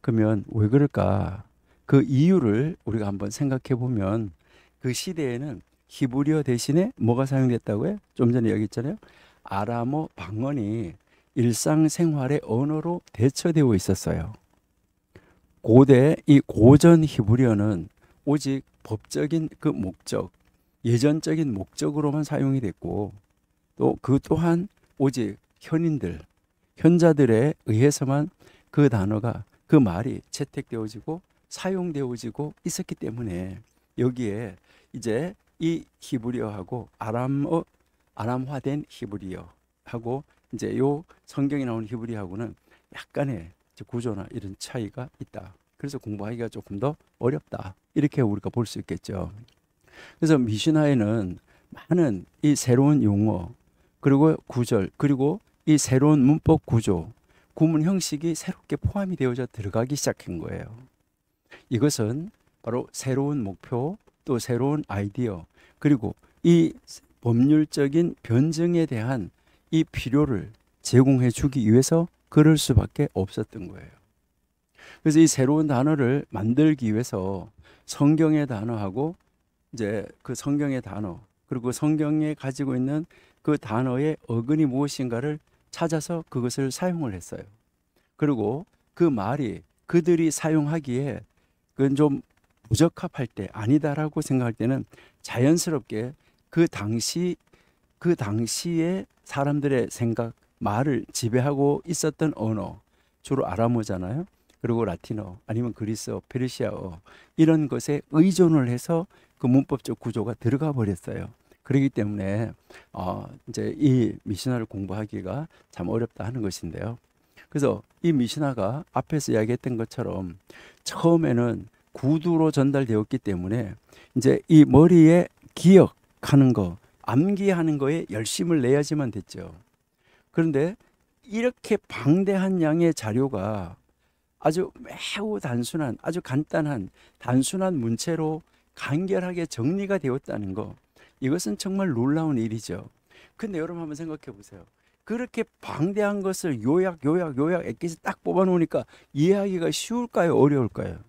그러면 왜 그럴까? 그 이유를 우리가 한번 생각해 보면 그 시대에는 히브리어 대신에 뭐가 사용됐다고요? 좀 전에 얘기했잖아요. 아람어 방언이 일상생활의 언어로 대처되어 있었어요. 고대 이 고전 히브리어는 오직 법적인 그 목적, 예전적인 목적으로만 사용이 됐고 또 그 또한 오직 현자들에 의해서만 그 단어가 그 말이 채택되어지고 사용되어지고 있었기 때문에 여기에 이제 이 히브리어하고 아람화된 히브리어하고 이제 요 성경에 나오는 히브리어하고는 약간의 구조나 이런 차이가 있다. 그래서 공부하기가 조금 더 어렵다. 이렇게 우리가 볼 수 있겠죠. 그래서 미시나에는 많은 이 새로운 용어 그리고 구절 그리고 이 새로운 문법 구조, 구문 형식이 새롭게 포함이 되어져 들어가기 시작한 거예요. 이것은 바로 새로운 목표 또 새로운 아이디어 그리고 이 법률적인 변증에 대한 이 필요를 제공해 주기 위해서 그럴 수밖에 없었던 거예요. 그래서 이 새로운 단어를 만들기 위해서 성경의 단어하고 이제 그 성경의 단어 그리고 성경에 가지고 있는 그 단어의 어근이 무엇인가를 찾아서 그것을 사용을 했어요. 그리고 그 말이 그들이 사용하기에 그건 좀 부적합할 때 아니다라고 생각할 때는 자연스럽게 그 당시에 사람들의 생각, 말을 지배하고 있었던 언어, 주로 아람어잖아요. 그리고 라틴어 아니면 그리스어, 페르시아어 이런 것에 의존을 해서 그 문법적 구조가 들어가 버렸어요. 그렇기 때문에 이제 이 미시나를 공부하기가 참 어렵다 하는 것인데요. 그래서 이 미시나가 앞에서 이야기했던 것처럼 처음에는 구두로 전달되었기 때문에 이제 이 머리에 기억하는 거, 암기하는 거에 열심을 내야지만 됐죠. 그런데 이렇게 방대한 양의 자료가 아주 매우 단순한, 아주 간단한 단순한 문체로 간결하게 정리가 되었다는 거, 이것은 정말 놀라운 일이죠. 근데 여러분 한번 생각해 보세요. 그렇게 방대한 것을 요약 액기스 딱 뽑아 놓으니까 이해하기가 쉬울까요? 어려울까요?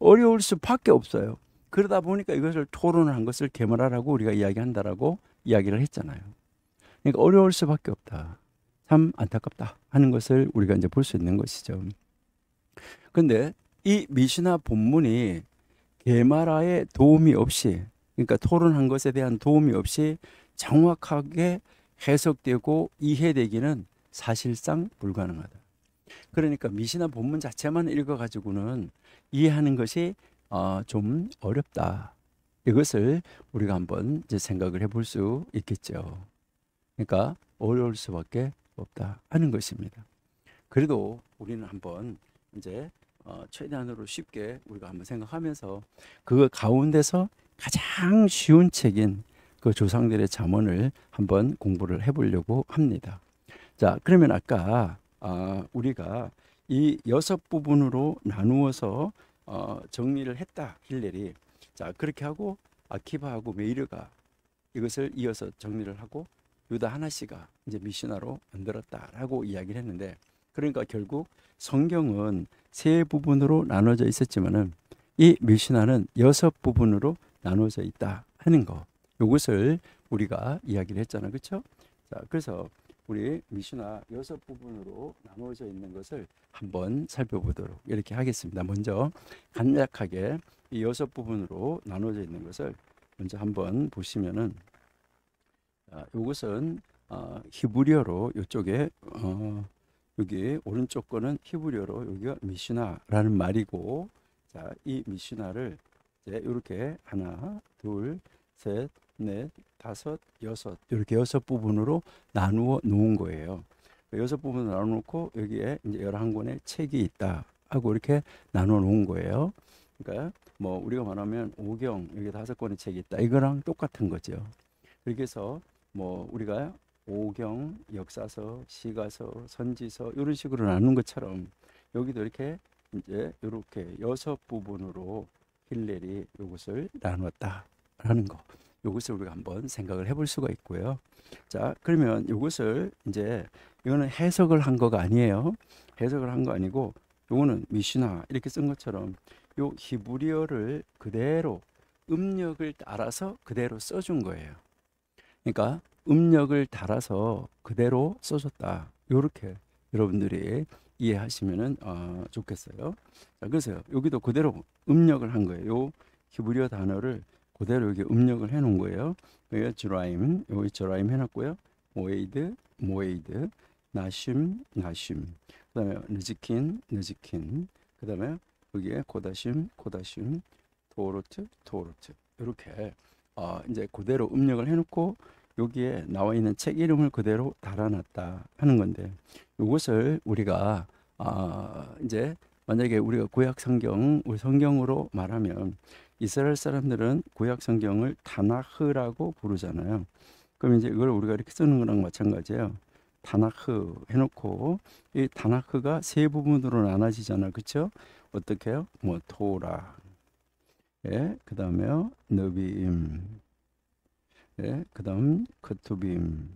어려울 수밖에 없어요. 그러다 보니까 이것을 토론한 것을 계말하라고 우리가 이야기한다라고 이야기를 했잖아요. 그러니까 어려울 수밖에 없다. 참 안타깝다 하는 것을 우리가 이제 볼 수 있는 것이죠. 근데 이 미시나 본문이 게마라의 도움이 없이, 그러니까 토론한 것에 대한 도움이 없이 정확하게 해석되고 이해되기는 사실상 불가능하다. 그러니까 미시나 본문 자체만 읽어가지고는 이해하는 것이 좀 어렵다. 이것을 우리가 한번 이제 생각을 해볼 수 있겠죠. 그러니까 어려울 수밖에 없다 하는 것입니다. 그래도 우리는 한번 이제 최대한으로 쉽게 우리가 한번 생각하면서 그 가운데서 가장 쉬운 책인 그 조상들의 잠언을 한번 공부를 해보려고 합니다. 자, 그러면 아까 우리가 이 6부분으로 나누어서 정리를 했다, 힐렐이. 자, 그렇게 하고 아키바하고 메이르가 이것을 이어서 정리를 하고 유다 하나씨가 이제 미시나로 만들었다라고 이야기를 했는데, 그러니까 결국 성경은 3부분으로 나눠져 있었지만은 이 미시나는 6부분으로 나눠져 있다 하는 거, 이것을 우리가 이야기를 했잖아요, 그렇죠? 자, 그래서 우리 미시나 6부분으로 나누어져 있는 것을 한번 살펴보도록 이렇게 하겠습니다. 먼저 간략하게 이 6부분으로 나누어져 있는 것을 먼저 한번 보시면은, 이것은 히브리어로 이쪽에 여기 오른쪽 거는 히브리어로 여기가 미시나라는 말이고, 자, 이 미시나를 이제 이렇게 하나, 둘, 셋, 넷, 다섯, 여섯, 이렇게 6부분으로 나누어 놓은 거예요. 6부분을 나눠 놓고 여기에 이제 11권의 책이 있다 하고 이렇게 나눠 놓은 거예요. 그러니까 뭐 우리가 말하면 오경 여기 5권의 책이 있다, 이거랑 똑같은 거죠. 그렇게 해서 뭐 우리가 오경, 역사서, 시가서, 선지서 이런 식으로 나눈 것처럼 여기도 이렇게 이제 이렇게 6부분으로 힐렐이 이것을 나누었다라는 거, 이것을 우리가 한번 생각을 해볼 수가 있고요. 자, 그러면 이것을 이제 이거는 해석을 한 거가 아니에요. 해석을 한 거 아니고 요거는 미시나 이렇게 쓴 것처럼 요 히브리어를 그대로 음력을 따라서 그대로 써준 거예요. 그러니까 음력을 따라서 그대로 써줬다. 요렇게 여러분들이 이해하시면은 좋겠어요. 자, 그래서 여기도 그대로 음력을 한 거예요. 요 히브리어 단어를 그대로 여기 음력을 해 놓은 거예요. 여기 주라임, 여기 주라임 해놨고요. 모에이드, 모에이드, 나심, 나심. 그다음에 느지킨, 느지킨. 그다음에 여기에 고다심, 고다심, 토로트, 토로트. 이렇게 이제 그대로 음력을 해놓고 여기에 나와 있는 책 이름을 그대로 달아놨다 하는 건데, 이것을 우리가 이제 만약에 우리가 구약 성경, 우리 성경으로 말하면 이스라엘 사람들은 구약 성경을 타나흐라고 부르잖아요. 그럼 이제 이걸 우리가 이렇게 쓰는 거랑 마찬가지예요. 타나흐 해놓고 이 타나흐가 세 부분으로 나눠지잖아요. 그렇죠? 어떻게 해요? 뭐 토라, 예, 그 다음에요 너비임, 예, 그 다음 크투빔,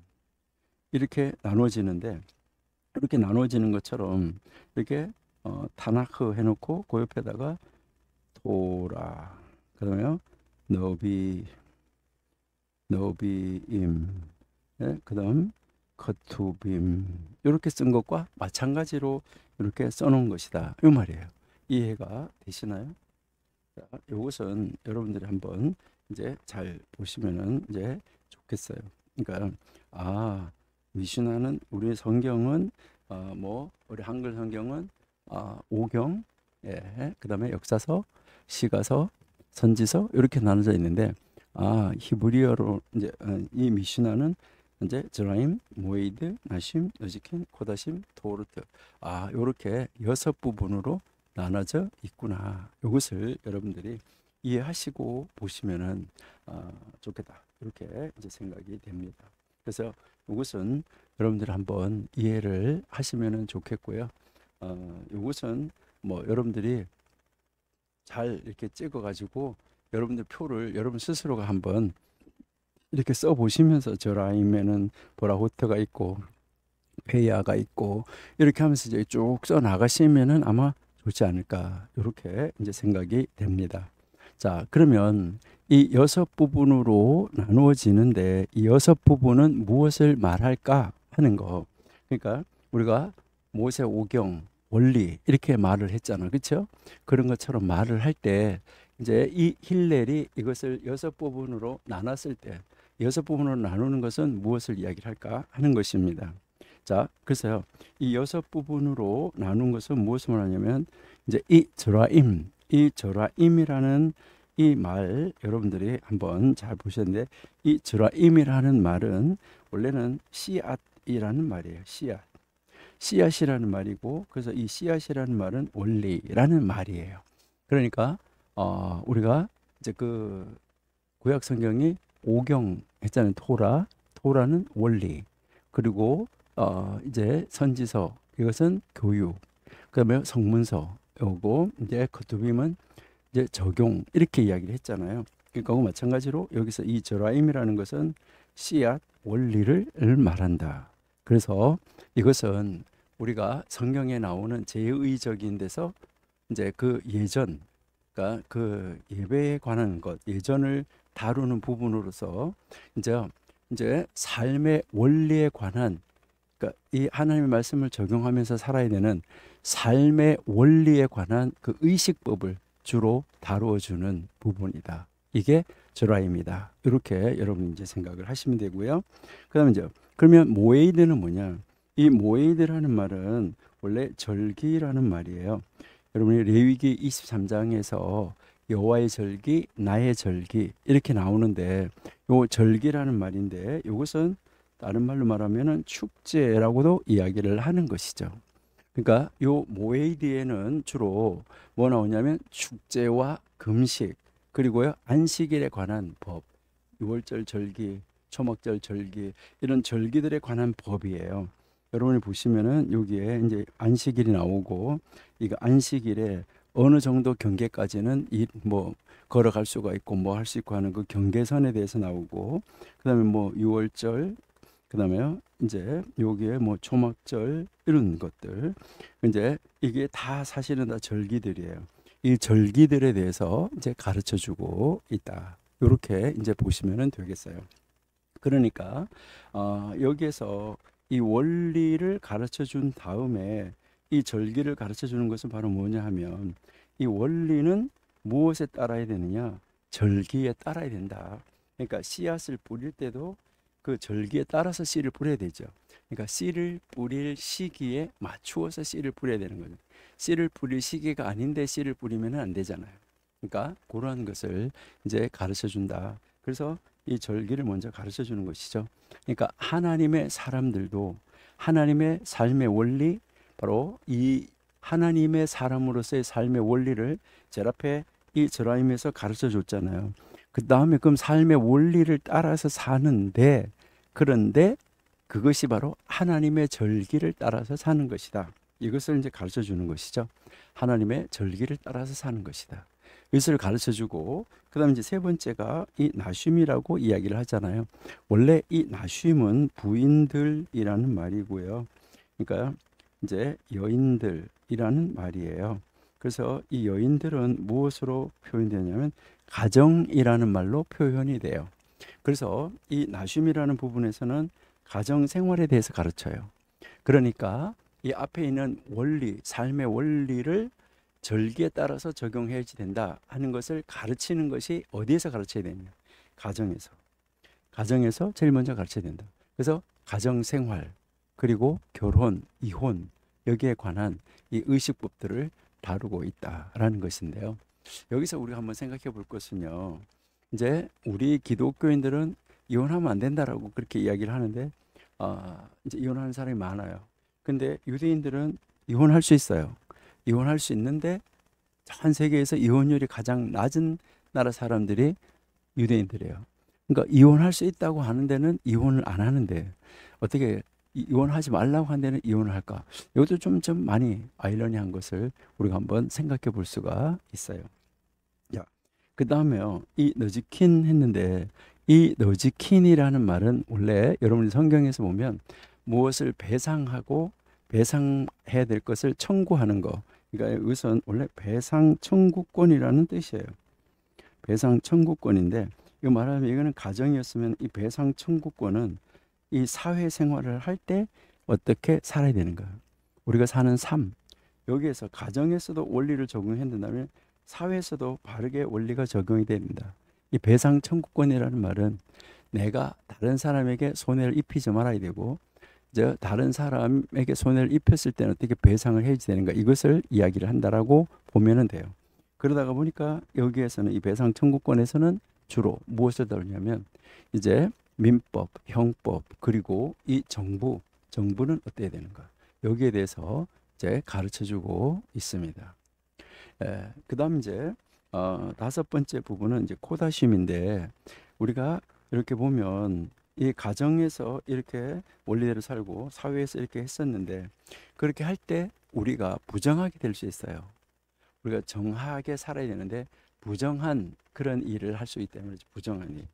이렇게 나눠지는데, 이렇게 나눠지는 것처럼 이렇게 타나흐 해놓고 그 옆에다가 토라, 그 다음에요 너비임, 예, 그 다음 크투빔, 이렇게 쓴 것과 마찬가지로 이렇게 써놓은 것이다 이 말이에요. 이해가 되시나요? 자, 이것은 여러분들이 한번 이제 잘 보시면은 이제 좋겠어요. 그러니까 미슈나는 우리 성경은 뭐 우리 한글 성경은 오경, 예, 그다음에 역사서, 시가서, 선지서 이렇게 나눠져 있는데, 히브리어로 이제 이 미슈나는 이제 저라임, 모에이드, 나심, 너지킨, 코다심, 토르트, 요렇게 6부분으로 나눠져 있구나. 이것을 여러분들이 이해하시고 보시면은 좋겠다. 이렇게 이제 생각이 됩니다. 그래서 이것은 여러분들 한번 이해를 하시면은 좋겠고요. 이것은 뭐 여러분들이 잘 이렇게 찍어가지고 여러분들 표를 여러분 스스로가 한번 이렇게 써 보시면서, 저 라임에는 보라호트가 있고 페이아가 있고 이렇게 하면서 이제 쭉 써 나가시면은 아마 좋지 않을까, 이렇게 이제 생각이 됩니다. 자, 그러면 이 6부분으로 나누어지는데 이 6부분은 무엇을 말할까 하는 거. 그러니까 우리가 모세 오경, 원리 이렇게 말을 했잖아, 그렇죠? 그런 것처럼 말을 할 때 이제 이 힐렐이 이것을 6부분으로 나눴을 때, 6부분으로 나누는 것은 무엇을 이야기를 할까 하는 것입니다. 자, 그래서요, 이 6부분으로 나눈 것은 무엇을 말하냐면, 이제 이 저라임이라는 이 말 여러분들이 한번 잘 보셨는데, 이 저라임이라는 말은 원래는 씨앗이라는 말이에요. 씨앗이라는 말이고, 그래서 이 씨앗이라는 말은 원리라는 말이에요. 그러니까 우리가 이제 그 구약 성경이 오경 했잖아요. 토라는 원리, 그리고 이제 선지서, 이것은 교육, 그다음에 성문서, 요거 이제 거두빔은 이제 적용, 이렇게 이야기를 했잖아요. 그러니까 마찬가지로 여기서 이 저라임이라는 것은 씨앗, 원리를 말한다. 그래서 이것은 우리가 성경에 나오는 제의적인 데서 이제 그 예전, 그러니까 그 예배에 관한 것, 예전을 다루는 부분으로서 이제 삶의 원리에 관한, 그러니까 이 하나님의 말씀을 적용하면서 살아야 되는 삶의 원리에 관한 그 의식법을 주로 다루어 주는 부분이다. 이게 저라입니다. 이렇게 여러분 이제 생각을 하시면 되고요. 그다음에 이제 그러면 모에이드는 뭐냐? 이 모에이드라는 말은 원래 절기라는 말이에요. 여러분이 레위기 23장에서 여호와의 절기, 나의 절기 이렇게 나오는데, 요 절기라는 말인데 이것은 다른 말로 말하면은 축제라고도 이야기를 하는 것이죠. 그러니까 요 모에이드에는 주로 뭐 나오냐면 축제와 금식, 그리고요 안식일에 관한 법, 6월절 절기, 초막절 절기, 이런 절기들에 관한 법이에요. 여러분이 보시면은 여기에 이제 안식일이 나오고, 이거 안식일에 어느 정도 경계까지는 뭐 걸어갈 수가 있고 뭐 할 수 있고 하는 그 경계선에 대해서 나오고, 그다음에 뭐 6월절, 그다음에 이제 여기에 뭐 초막절 이런 것들 이제 이게 다 사실은 다 절기들이에요. 이 절기들에 대해서 이제 가르쳐 주고 있다. 이렇게 이제 보시면 되겠어요. 그러니까 여기에서 이 원리를 가르쳐 준 다음에 이 절기를 가르쳐 주는 것은 바로 뭐냐 하면 이 원리는 무엇에 따라야 되느냐? 절기에 따라야 된다. 그러니까 씨앗을 뿌릴 때도 그 절기에 따라서 씨를 뿌려야 되죠. 그러니까 씨를 뿌릴 시기에 맞추어서 씨를 뿌려야 되는 거죠. 씨를 뿌릴 시기가 아닌데 씨를 뿌리면 안 되잖아요. 그러니까 그러한 것을 이제 가르쳐 준다. 그래서 이 절기를 먼저 가르쳐 주는 것이죠. 그러니까 하나님의 사람들도 하나님의 삶의 원리, 바로 이 하나님의 사람으로서의 삶의 원리를 제라페 이 저라임에서 가르쳐 줬잖아요. 그 다음에 그럼 삶의 원리를 따라서 사는데, 그런데 그것이 바로 하나님의 절기를 따라서 사는 것이다. 이것을 이제 가르쳐 주는 것이죠. 하나님의 절기를 따라서 사는 것이다. 이것을 가르쳐 주고, 그 다음에 이제 세 번째가 이 나쉼이라고 이야기를 하잖아요. 원래 이 나쉼은 부인들이라는 말이고요. 그러니까 이제 여인들이라는 말이에요. 그래서 이 여인들은 무엇으로 표현되냐면 가정이라는 말로 표현이 돼요. 그래서 이 나쉼이라는 부분에서는 가정 생활에 대해서 가르쳐요. 그러니까 이 앞에 있는 원리, 삶의 원리를 절기에 따라서 적용해야지 된다 하는 것을 가르치는 것이 어디에서 가르쳐야 되냐? 가정에서. 가정에서 제일 먼저 가르쳐야 된다. 그래서 가정 생활, 그리고 결혼, 이혼, 여기에 관한 이 의식법들을 다루고 있다라는 것인데요. 여기서 우리가 한번 생각해 볼 것은요. 이제 우리 기독교인들은 이혼하면 안 된다라고 그렇게 이야기를 하는데, 이제 이혼하는 사람이 많아요. 근데 유대인들은 이혼할 수 있어요. 이혼할 수 있는데 전 세계에서 이혼율이 가장 낮은 나라 사람들이 유대인들이에요. 그러니까 이혼할 수 있다고 하는 데는 이혼을 안 하는데 어떻게 이혼하지 말라고 한 데는 이혼을 할까? 이것도 좀 많이 아이러니한 것을 우리가 한번 생각해 볼 수가 있어요. 야, 그 다음에요. 이 너지킨 했는데 이 너지킨이라는 말은 원래 여러분이 성경에서 보면 무엇을 배상하고 배상해야 될 것을 청구하는 거. 그러니까 이것은 원래 배상 청구권이라는 뜻이에요. 배상 청구권인데 이거 말하면 이거는 가정이었으면 이 배상 청구권은 이 사회생활을 할 때 어떻게 살아야 되는가. 우리가 사는 삶, 여기에서 가정에서도 원리를 적용한다면 사회에서도 바르게 원리가 적용이 됩니다. 이 배상 청구권이라는 말은 내가 다른 사람에게 손해를 입히지 말아야 되고, 이제 다른 사람에게 손해를 입혔을 때는 어떻게 배상을 해야 되는가, 이것을 이야기를 한다라고 보면 돼요. 그러다가 보니까 여기에서는 이 배상 청구권에서는 주로 무엇을 다루냐면 이제 민법, 형법, 그리고 이 정부는 어때야 되는가, 여기에 대해서 이제 가르쳐주고 있습니다. 그다음 이제 다섯 번째 부분은 이제 코다심인데, 우리가 이렇게 보면 이 가정에서 이렇게 원리대로 살고 사회에서 이렇게 했었는데, 그렇게 할 때 우리가 부정하게 될 수 있어요. 우리가 정하게 살아야 되는데 부정한 그런 일을 할 수 있기 때문에 부정한 일.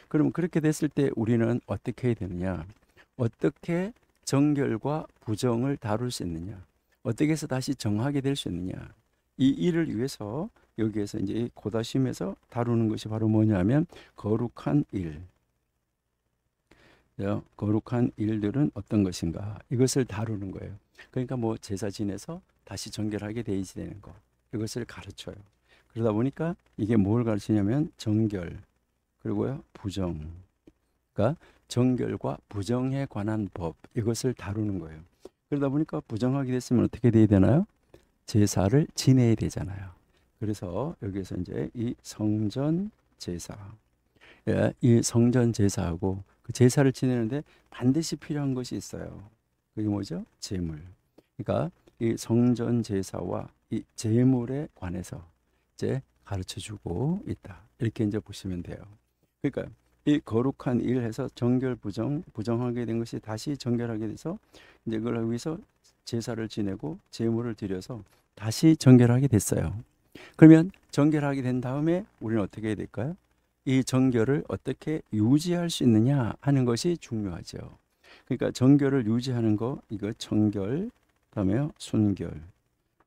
그러면 그렇게 됐을 때 우리는 어떻게 해야 되느냐? 어떻게 정결과 부정을 다룰 수 있느냐? 어떻게 해서 다시 정하게 될 수 있느냐? 이 일을 위해서 여기에서 이제 고다심에서 다루는 것이 바로 뭐냐면 거룩한 일. 거룩한 일들은 어떤 것인가? 이것을 다루는 거예요. 그러니까 뭐 제사 지내서 다시 정결하게 되어야 되는 거. 이것을 가르쳐요. 그러다 보니까 이게 뭘 가르치냐면 정결, 그리고요 부정. 그러니까 정결과 부정에 관한 법, 이것을 다루는 거예요. 그러다 보니까 부정하게 됐으면 어떻게 돼야 되나요? 제사를 지내야 되잖아요. 그래서 여기에서 이제 이 성전 제사, 이 성전 제사하고 그 제사를 지내는데 반드시 필요한 것이 있어요. 그게 뭐죠? 제물. 그러니까 이 성전 제사와 이 제물에 관해서 이제 가르쳐 주고 있다. 이렇게 이제 보시면 돼요. 그러니까 이 거룩한 일 해서 정결 부정하게 된 것이 다시 정결하게 돼서 이제 그걸 하기 위해서 제사를 지내고 제물을 드려서 다시 정결하게 됐어요. 그러면 정결하게 된 다음에 우리는 어떻게 해야 될까요? 이 정결을 어떻게 유지할 수 있느냐 하는 것이 중요하죠. 그러니까 정결을 유지하는 거 이거 청결, 그다음에 순결.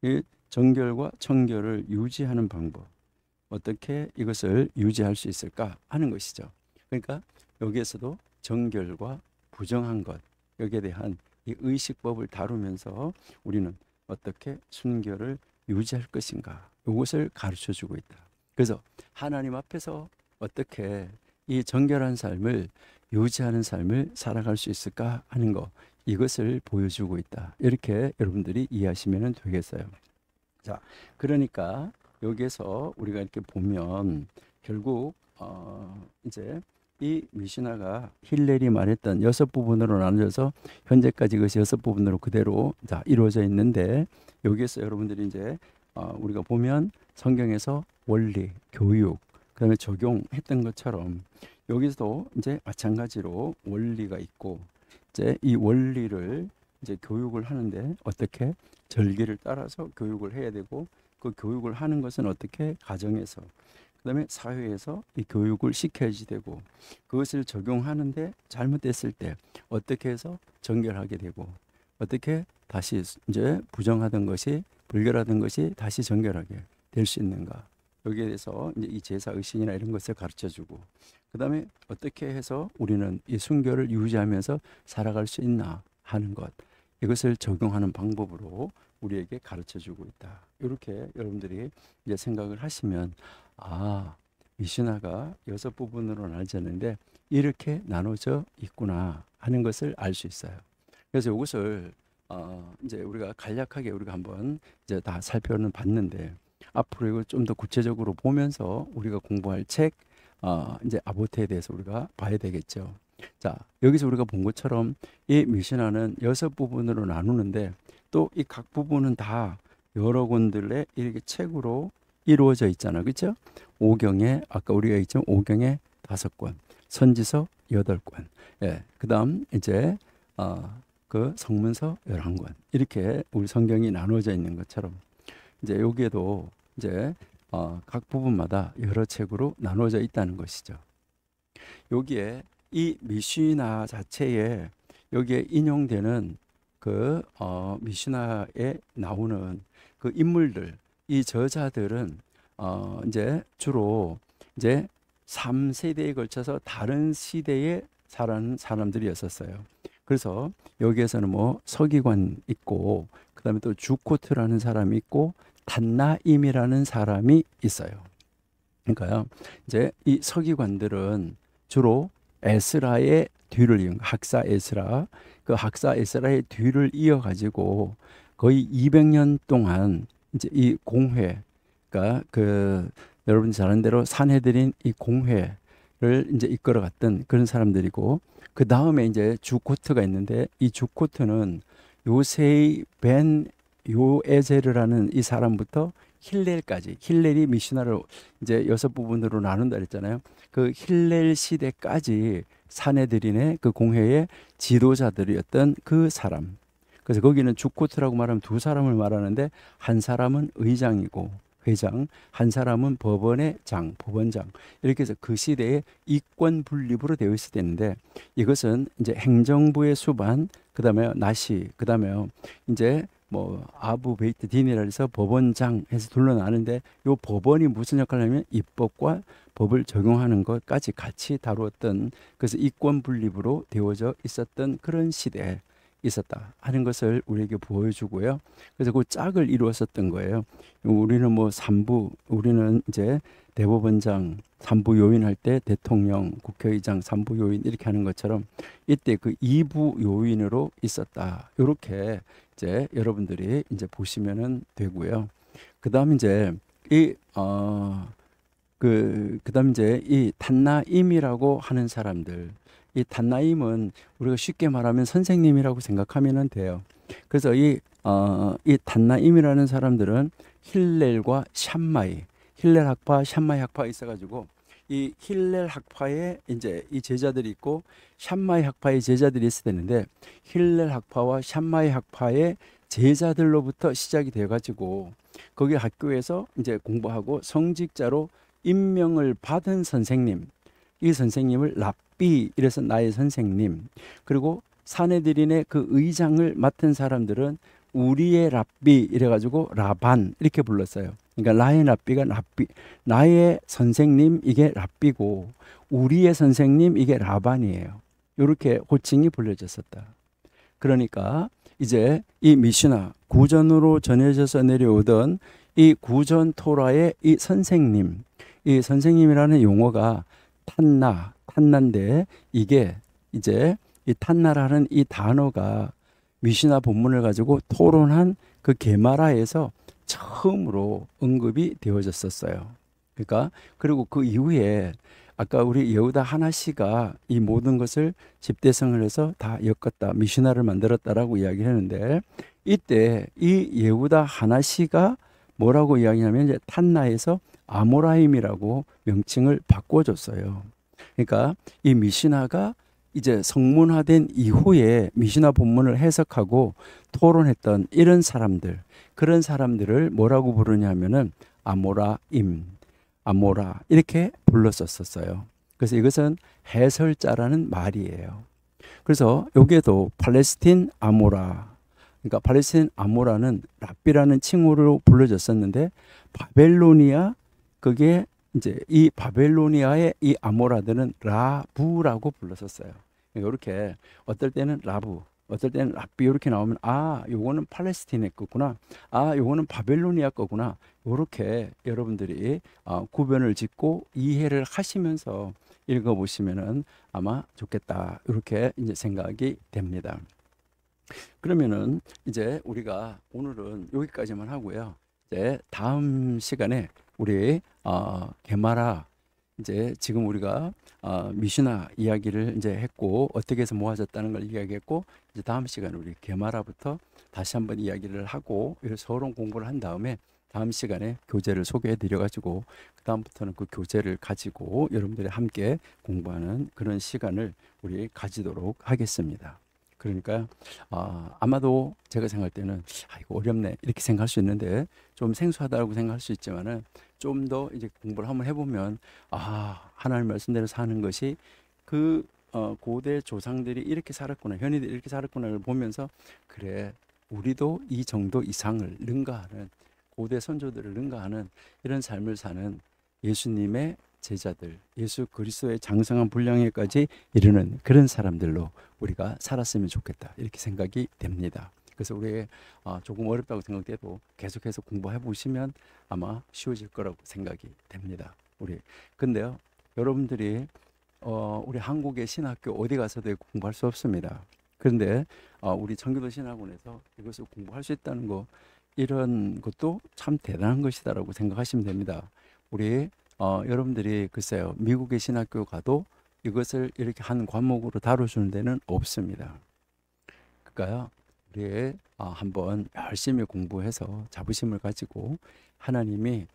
이 정결과 청결을 유지하는 방법. 어떻게 이것을 유지할 수 있을까 하는 것이죠. 그러니까 여기에서도 정결과 부정한 것 여기에 대한 이 의식법을 다루면서 우리는 어떻게 순결을 유지할 것인가 이것을 가르쳐 주고 있다. 그래서 하나님 앞에서 어떻게 이 정결한 삶을 유지하는 삶을 살아갈 수 있을까 하는 거 이것을 보여주고 있다. 이렇게 여러분들이 이해하시면 되겠어요. 자, 그러니까 여기에서 우리가 이렇게 보면 결국 이제 이 미시나가 힐렐이 말했던 6부분으로 나눠져서 현재까지 그것이 6부분으로 그대로 자 이루어져 있는데 여기에서 여러분들이 이제 우리가 보면 성경에서 원리, 교육, 그다음에 적용했던 것처럼 여기서도 이제 마찬가지로 원리가 있고 이제 이 원리를 이제 교육을 하는데 어떻게 절기를 따라서 교육을 해야 되고 그 교육을 하는 것은 어떻게 가정에서 그다음에 사회에서 이 교육을 시켜야지 되고 그것을 적용하는데 잘못됐을 때 어떻게 해서 정결하게 되고 어떻게 다시 이제 부정하던 것이 불결하던 것이 다시 정결하게 될 수 있는가 여기에 대해서 이제 이 제사 의식이나 이런 것을 가르쳐주고 그다음에 어떻게 해서 우리는 이 순결을 유지하면서 살아갈 수 있나 하는 것 이것을 적용하는 방법으로 우리에게 가르쳐주고 있다. 이렇게 여러분들이 이제 생각을 하시면 미시나가 6부분으로 나눠졌는데 이렇게 나눠져 있구나 하는 것을 알 수 있어요. 그래서 이것을 이제 우리가 간략하게 우리가 한번 이제 다 살펴는 봤는데 앞으로 이걸 좀 더 구체적으로 보면서 우리가 공부할 책 이제 아보테에 대해서 우리가 봐야 되겠죠. 자, 여기서 우리가 본 것처럼 이 미시나는 6부분으로 나누는데 또 이 각 부분은 다 여러 권들의 이렇게 책으로 이루어져 있잖아. 그렇죠? 오경에 아까 우리가 있죠. 오경에 5권, 선지서 8권. 예. 그다음 이제 그 성문서 11권. 이렇게 우리 성경이 나누어져 있는 것처럼 이제 여기에도 이제 각 부분마다 여러 책으로 나누어져 있다는 것이죠. 여기에 이 미시나 자체에 여기에 인용되는 그 미시나에 나오는 그 인물들, 이 저자들은 이제 주로 이제 3세대에 걸쳐서 다른 시대에 살아는 사람들이었었어요. 그래서 여기에서는 뭐 서기관 있고 그다음에 또 주코트라는 사람이 있고 단나임이라는 사람이 있어요. 그러니까요. 이제 이 서기관들은 주로 에스라의 뒤를 이은 학사 에스라 그 학사 에스라의 뒤를 이어 가지고 거의 200년 동안 이제 이 공회가 그 여러분 잘 아는 대로 산헤드린 이 공회를 이제 이끌어갔던 그런 사람들이고 그 다음에 이제 주코트가 있는데 이 주코트는 요세이 벤 요에제르라는 이 사람부터 힐렐까지 힐렐이 미시나를 이제 6부분으로 나눈다 그랬잖아요. 그 힐렐 시대까지 산헤드린의 그 공회의 지도자들이었던 그 사람. 그래서 거기는 주코트라고 말하면 2사람을 말하는데 한 사람은 의장이고 회장, 한 사람은 법원의 장, 법원장. 이렇게 해서 그 시대에 이권 분립으로 되어 있을 때인데 이것은 이제 행정부의 수반, 그다음에 나시, 그다음에 이제 뭐 아부 베이트 딘이라 해서 법원장 해서 둘러나는데 요 법원이 무슨 역할을 하냐면 입법과 법을 적용하는 것까지 같이 다루었던 그래서 이권 분립으로 되어져 있었던 그런 시대에 있었다 하는 것을 우리에게 보여주고요. 그래서 그 짝을 이루었었던 거예요. 우리는 뭐 3부 우리는 이제 대법원장 3부 요인할 때 대통령, 국회의장 3부 요인 이렇게 하는 것처럼 이때 그 2부 요인으로 있었다. 이렇게 이제 여러분들이 이제 보시면은 되고요. 그다음 이제 그다음 이제 이 단나임이라고 하는 사람들, 이 단나임은 우리가 쉽게 말하면 선생님이라고 생각하면 돼요. 그래서 이 단나임이라는 사람들은 힐렐과 샴마이, 힐렐 학파, 샴마이 학파가 있어가지고 이 힐렐 학파에 이제 이 제자들이 있고 샴마이 학파의 제자들이 있어야 되는데 힐렐 학파와 샴마이 학파의 제자들로부터 시작이 돼가지고 거기 학교에서 이제 공부하고 성직자로 임명을 받은 선생님, 이 선생님을 랍비 이래서 나의 선생님, 그리고 사내들인의 그 의장을 맡은 사람들은 우리의 랍비 이래가지고 라반 이렇게 불렀어요. 그러니까 나의 랍비가 랍비, 나의 선생님 이게 랍비고 우리의 선생님 이게 라반이에요. 이렇게 호칭이 불려졌었다. 그러니까 이제 이 미시나 구전으로 전해져서 내려오던 이 구전 토라의 이 선생님이라는 용어가 탄나인데 이게 이제 이 탄나라는 이 단어가 미시나 본문을 가지고 토론한 그 게마라에서 처음으로 언급이 되어졌었어요. 그러니까 그리고 그 이후에 아까 우리 여우다 하나씨가 이 모든 것을 집대성을 해서 다 엮었다, 미시나를 만들었다라고 이야기했는데 이때 이 예후다 하나씨가 뭐라고 이야기하면 이제 탄나에서 아모라임이라고 명칭을 바꿔줬어요. 그러니까 이 미시나가 이제 성문화된 이후에 미시나 본문을 해석하고 토론했던 이런 사람들, 그런 사람들을 뭐라고 부르냐면은 아모라임, 아모라 이렇게 불렀었어요. 그래서 이것은 해설자라는 말이에요. 그래서 여기에도 팔레스틴 아모라, 그러니까 팔레스틴 아모라는 랍비라는 칭호로 불러졌었는데 바벨로니아, 그게 이제 이 바벨로니아의 이 아모라들은 라부라고 불렀었어요. 이렇게 어떨 때는 라부, 어떨 때는 랍비 이렇게 나오면 아, 요거는 팔레스틴의 거구나. 아, 요거는 바벨로니아 거구나. 이렇게 여러분들이 구별을 짓고 이해를 하시면서 읽어보시면은 아마 좋겠다. 이렇게 이제 생각이 됩니다. 그러면은 이제 우리가 오늘은 여기까지만 하고요. 이제 다음 시간에 우리 게마라 이제 지금 우리가 미슈나 이야기를 이제 했고 어떻게 해서 모아졌다는 걸 이야기했고 이제 다음 시간에 우리 게마라부터 다시 한번 이야기를 하고 서론 공부를 한 다음에 다음 시간에 교재를 소개해 드려 가지고 그 다음부터는 그 교재를 가지고 여러분들이 함께 공부하는 그런 시간을 우리 가지도록 하겠습니다. 그러니까 아마도 제가 생각할 때는 이거 어렵네 이렇게 생각할 수 있는데 좀 생소하다고 생각할 수 있지만은 좀 더 이제 공부를 한번 해보면 하나님 말씀대로 사는 것이 그 고대 조상들이 이렇게 살았구나, 현이들이 이렇게 살았구나를 보면서 그래 우리도 이 정도 이상을 능가하는 고대 선조들을 능가하는 이런 삶을 사는 예수님의 제자들, 예수 그리스도의 장성한 분량에까지 이르는 그런 사람들로 우리가 살았으면 좋겠다 이렇게 생각이 됩니다. 그래서 우리 조금 어렵다고 생각돼도 계속해서 공부해 보시면 아마 쉬워질 거라고 생각이 됩니다. 근데요 여러분들이 우리 한국의 신학교 어디 가서도 공부할 수 없습니다. 그런데 우리 청교도 신학원에서 이것을 공부할 수 있다는 거, 이런 것도 참 대단한 것이다라고 생각하시면 됩니다. 우리 여러분들이 글쎄요 미국의 신학교 가도 이것을 이렇게 한 과목으로 다뤄주는 데는 없습니다. 그러니까요 우리 한번 열심히 공부해서 자부심을 가지고 하나님이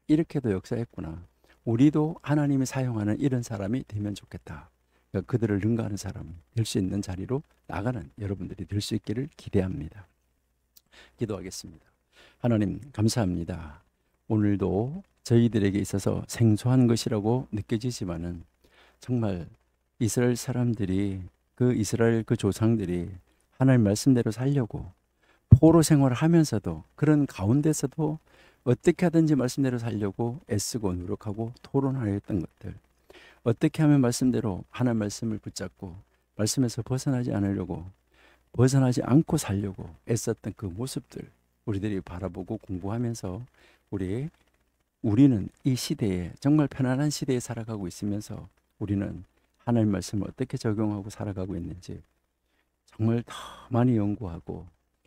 이렇게도 역사했구나, 우리도 하나님이 사용하는 이런 사람이 되면 좋겠다, 그러니까 그들을 능가하는 사람 될 수 있는 자리로 나가는 여러분들이 될 수 있기를 기대합니다. 기도하겠습니다. 하나님 감사합니다. 오늘도 저희들에게 있어서 생소한 것이라고 느껴지지만은 정말 이스라엘 사람들이 그 이스라엘 그 조상들이 하나님 말씀대로 살려고 포로 생활을 하면서도 그런 가운데서도 어떻게 하든지 말씀대로 살려고 애쓰고 노력하고 토론하였던 것들, 어떻게 하면 말씀대로 하나님 말씀을 붙잡고 말씀에서 벗어나지 않으려고 벗어나지 않고 살려고 애썼던 그 모습들 우리들이 바라보고 공부하면서 우리는 이 시대에 정말 편안한 시대에 살아가고 있으면서 우리는 하나님 말씀을 어떻게 적용하고 살아가고 있는지 정말 더 많이 연구하고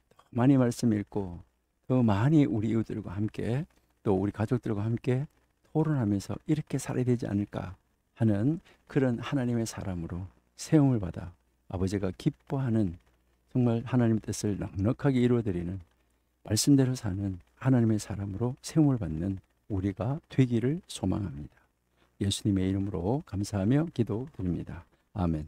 더 많이 말씀 읽고 더 많이 우리 이웃들과 함께 또 우리 가족들과 함께 토론하면서 이렇게 살아야 되지 않을까 하는 그런 하나님의 사람으로 세움을 받아 아버지가 기뻐하는 정말 하나님의 뜻을 넉넉하게 이루어드리는 말씀대로 사는 하나님의 사람으로 세움을 받는 우리가 되기를 소망합니다. 예수님의 이름으로 감사하며 기도드립니다. 아멘.